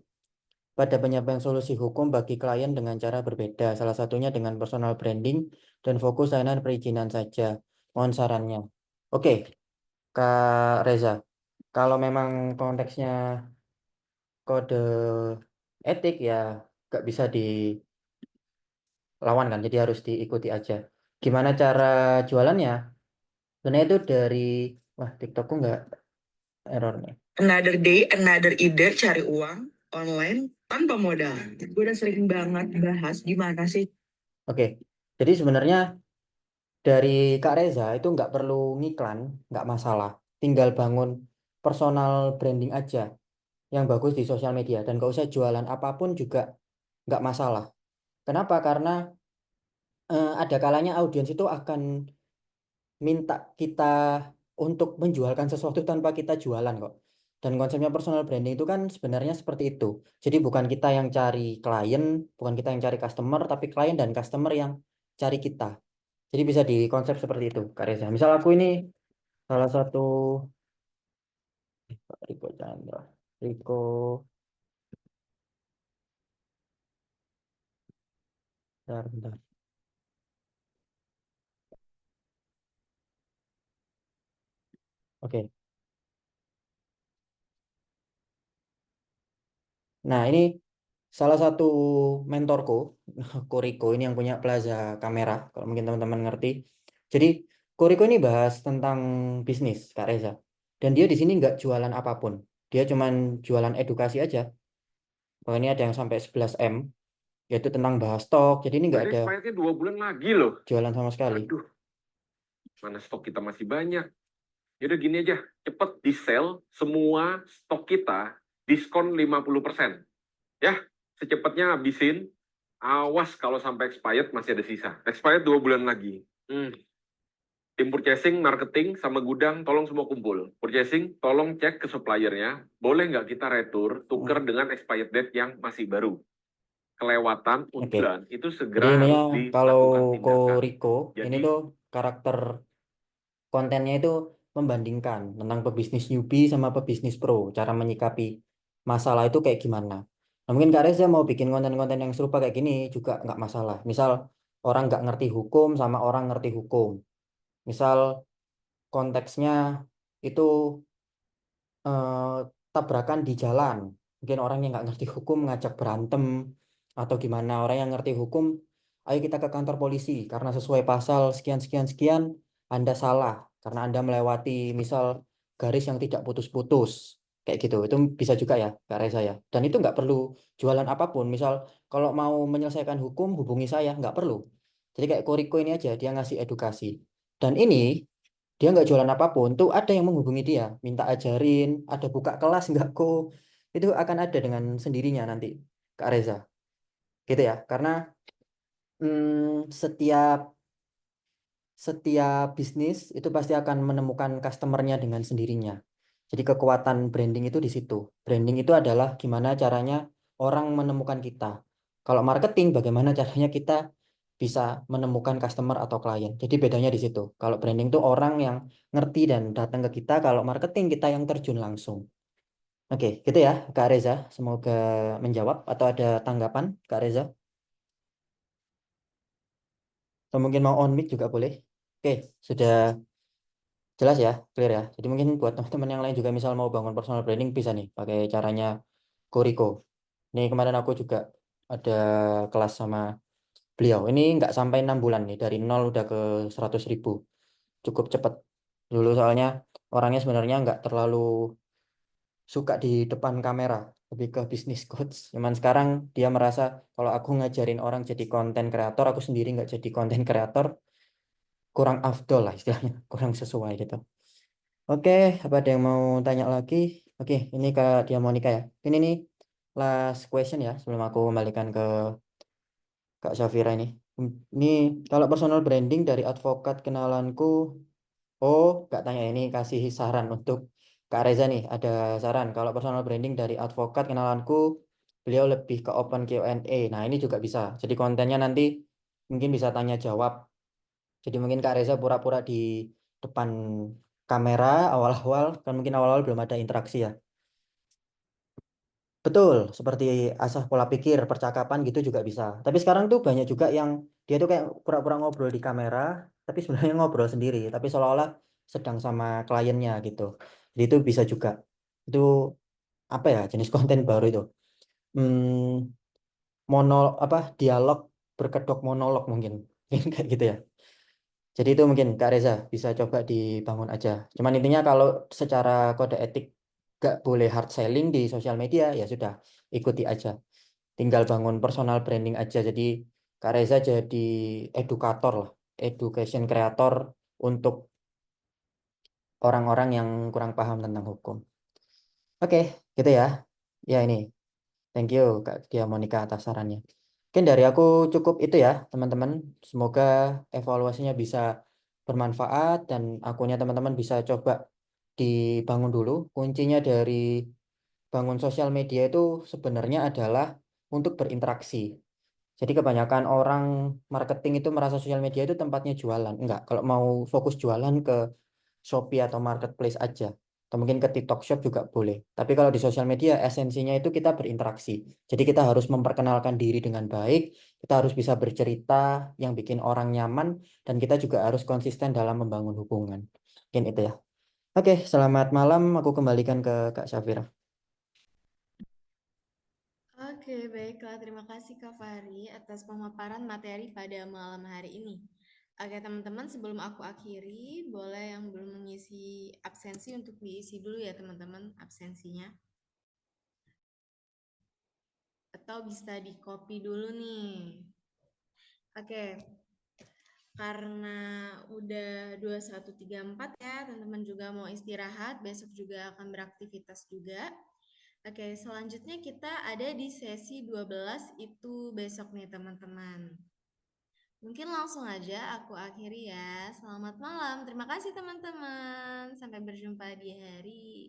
pada penyampaian solusi hukum bagi klien dengan cara berbeda. Salah satunya dengan personal branding dan fokus layanan perizinan saja. Mohon sarannya. Oke, Kak Reza. Kalau memang konteksnya kode etik ya nggak bisa dilawan kan, jadi harus diikuti aja. Gimana cara jualannya? Sebenarnya itu dari, wah TikTokku nggak error nih. Another day, another ide cari uang online tanpa modal. Gue udah sering banget bahas gimana sih. Oke, jadi sebenarnya dari Kak Reza itu nggak perlu ngiklan, nggak masalah. Tinggal bangun personal branding aja yang bagus di sosial media dan nggak usah jualan apapun juga nggak masalah. Kenapa? Karena ada kalanya audiens itu akan minta kita untuk menjualkan sesuatu tanpa kita jualan kok. Dan konsepnya personal branding itu kan sebenarnya seperti itu. Jadi bukan kita yang cari klien, bukan kita yang cari customer, tapi klien dan customer yang cari kita. Jadi bisa dikonsep seperti itu, Kak Reza. Misal aku ini salah satu Riko Chandra, Riko, bentar, bentar. Oke. Nah, ini salah satu mentorku, Koriko, ini yang punya Plaza Kamera, kalau mungkin teman-teman ngerti. Jadi, Koriko ini bahas tentang bisnis, Kak Reza. Dan dia di sini nggak jualan apapun. Dia cuman jualan edukasi aja. Bahkan ini ada yang sampai 11M, yaitu tentang bahas stok. Jadi ini nggak Berarti ada expirednya 2 bulan lagi loh. jualan sama sekali. Aduh, mana stok kita masih banyak. Yaudah gini aja, cepet di sell semua stok kita, diskon 50%. Ya, secepatnya habisin. Awas kalau sampai expired masih ada sisa. Expired 2 bulan lagi. Tim purchasing, marketing, sama gudang, tolong semua kumpul. Purchasing, tolong cek ke suppliernya, boleh nggak kita retur, tuker dengan expired date yang masih baru. Kelewatan, Oke. undulan, itu Jadi segera ini ya, harus kalau dilakukan tindakan. Koriko, ini Jadi, tuh karakter kontennya itu membandingkan tentang pebisnis newbie sama pebisnis pro, cara menyikapi masalah itu kayak gimana. Nah, mungkin Kak Reza mau bikin konten-konten yang serupa kayak gini juga nggak masalah. Misal orang nggak ngerti hukum sama orang ngerti hukum. Misal konteksnya itu tabrakan di jalan. Mungkin orang yang nggak ngerti hukum ngajak berantem atau gimana. Orang yang ngerti hukum, ayo kita ke kantor polisi karena sesuai pasal sekian sekian sekian Anda salah karena Anda melewati misal garis yang tidak putus-putus. Kayak gitu. Itu bisa juga ya, Kak Reza ya. Dan itu nggak perlu jualan apapun. Misal kalau mau menyelesaikan hukum hubungi saya, nggak perlu. Jadi kayak Koriko ini aja dia ngasih edukasi. Dan ini dia nggak jualan apapun tuh ada yang menghubungi dia minta ajarin, ada buka kelas nggak kok, itu akan ada dengan sendirinya nanti, Kak Reza, gitu ya. Karena setiap setiap bisnis itu pasti akan menemukan customernya dengan sendirinya. Jadi kekuatan branding itu di situ. Branding itu adalah gimana caranya orang menemukan kita. Kalau marketing, bagaimana caranya kita bisa menemukan customer atau klien. Jadi bedanya di situ. Kalau branding itu orang yang ngerti dan datang ke kita. Kalau marketing kita yang terjun langsung. Oke, gitu ya, Kak Reza. Semoga menjawab atau ada tanggapan, Kak Reza. Atau mungkin mau on mic juga boleh. Oke, sudah jelas ya, clear ya. Jadi mungkin buat teman-teman yang lain juga misal mau bangun personal branding bisa nih pakai caranya Koriko. Ini kemarin aku juga ada kelas sama beliau. Ini nggak sampai 6 bulan nih, dari nol udah ke 100.000. Cukup cepat. Dulu soalnya orangnya sebenarnya nggak terlalu suka di depan kamera, lebih ke bisnis coach. Cuman sekarang dia merasa kalau aku ngajarin orang jadi konten kreator, aku sendiri nggak jadi konten kreator, kurang afdol lah istilahnya, kurang sesuai gitu. Oke, apa ada yang mau tanya lagi? Oke, ini Kak Dia Monica ya. Ini nih last question ya, sebelum aku kembalikan ke Kak Syafira ini. Ini kalau personal branding dari advokat kenalanku. Oh, Kak tanya ini kasih saran untuk Kak Reza nih. Ada saran. Kalau personal branding dari advokat kenalanku, beliau lebih ke open Q&A. Nah, ini juga bisa. Jadi kontennya nanti mungkin bisa tanya jawab. Jadi mungkin Kak Reza pura-pura di depan kamera awal-awal. Kan mungkin awal-awal belum ada interaksi ya. Betul, seperti asah pola pikir, percakapan gitu juga bisa. Tapi sekarang tuh banyak juga yang dia tuh kayak pura-pura ngobrol di kamera, tapi sebenarnya ngobrol sendiri, tapi seolah-olah sedang sama kliennya gitu. Jadi itu bisa juga. Itu apa ya, jenis konten baru itu. Mono apa dialog berkedok monolog mungkin. Mungkin kayak gitu ya. Jadi itu mungkin Kak Reza bisa coba dibangun aja. Cuman intinya kalau secara kode etik gak boleh hard selling di sosial media ya sudah ikuti aja. Tinggal bangun personal branding aja. Jadi Kak Reza jadi edukator lah, education creator untuk orang-orang yang kurang paham tentang hukum. Oke, gitu ya. Ya ini, thank you Kak Dia Monica atas sarannya. Mungkin dari aku cukup itu ya teman-teman. Semoga evaluasinya bisa bermanfaat dan akunnya teman-teman bisa coba dibangun dulu. Kuncinya dari bangun sosial media itu sebenarnya adalah untuk berinteraksi. Jadi kebanyakan orang marketing itu merasa sosial media itu tempatnya jualan. Enggak, kalau mau fokus jualan ke Shopee atau marketplace aja. Atau mungkin ke TikTok Shop juga boleh. Tapi kalau di sosial media esensinya itu kita berinteraksi. Jadi kita harus memperkenalkan diri dengan baik, kita harus bisa bercerita yang bikin orang nyaman, dan kita juga harus konsisten dalam membangun hubungan. Mungkin itu ya. Oke, selamat malam. Aku kembalikan ke Kak Syafira. Oke, baiklah. Terima kasih Kak Fahri atas pemaparan materi pada malam hari ini. Oke, teman-teman, sebelum aku akhiri, boleh yang belum mengisi absensi untuk diisi dulu ya, teman-teman, absensinya. Atau bisa di-copy dulu nih. Oke, karena udah 21.34 ya, teman-teman juga mau istirahat, besok juga akan beraktivitas juga. Oke, selanjutnya kita ada di sesi 12 itu besok nih teman-teman. Mungkin langsung aja aku akhiri ya. Selamat malam. Terima kasih teman-teman. Sampai berjumpa di hari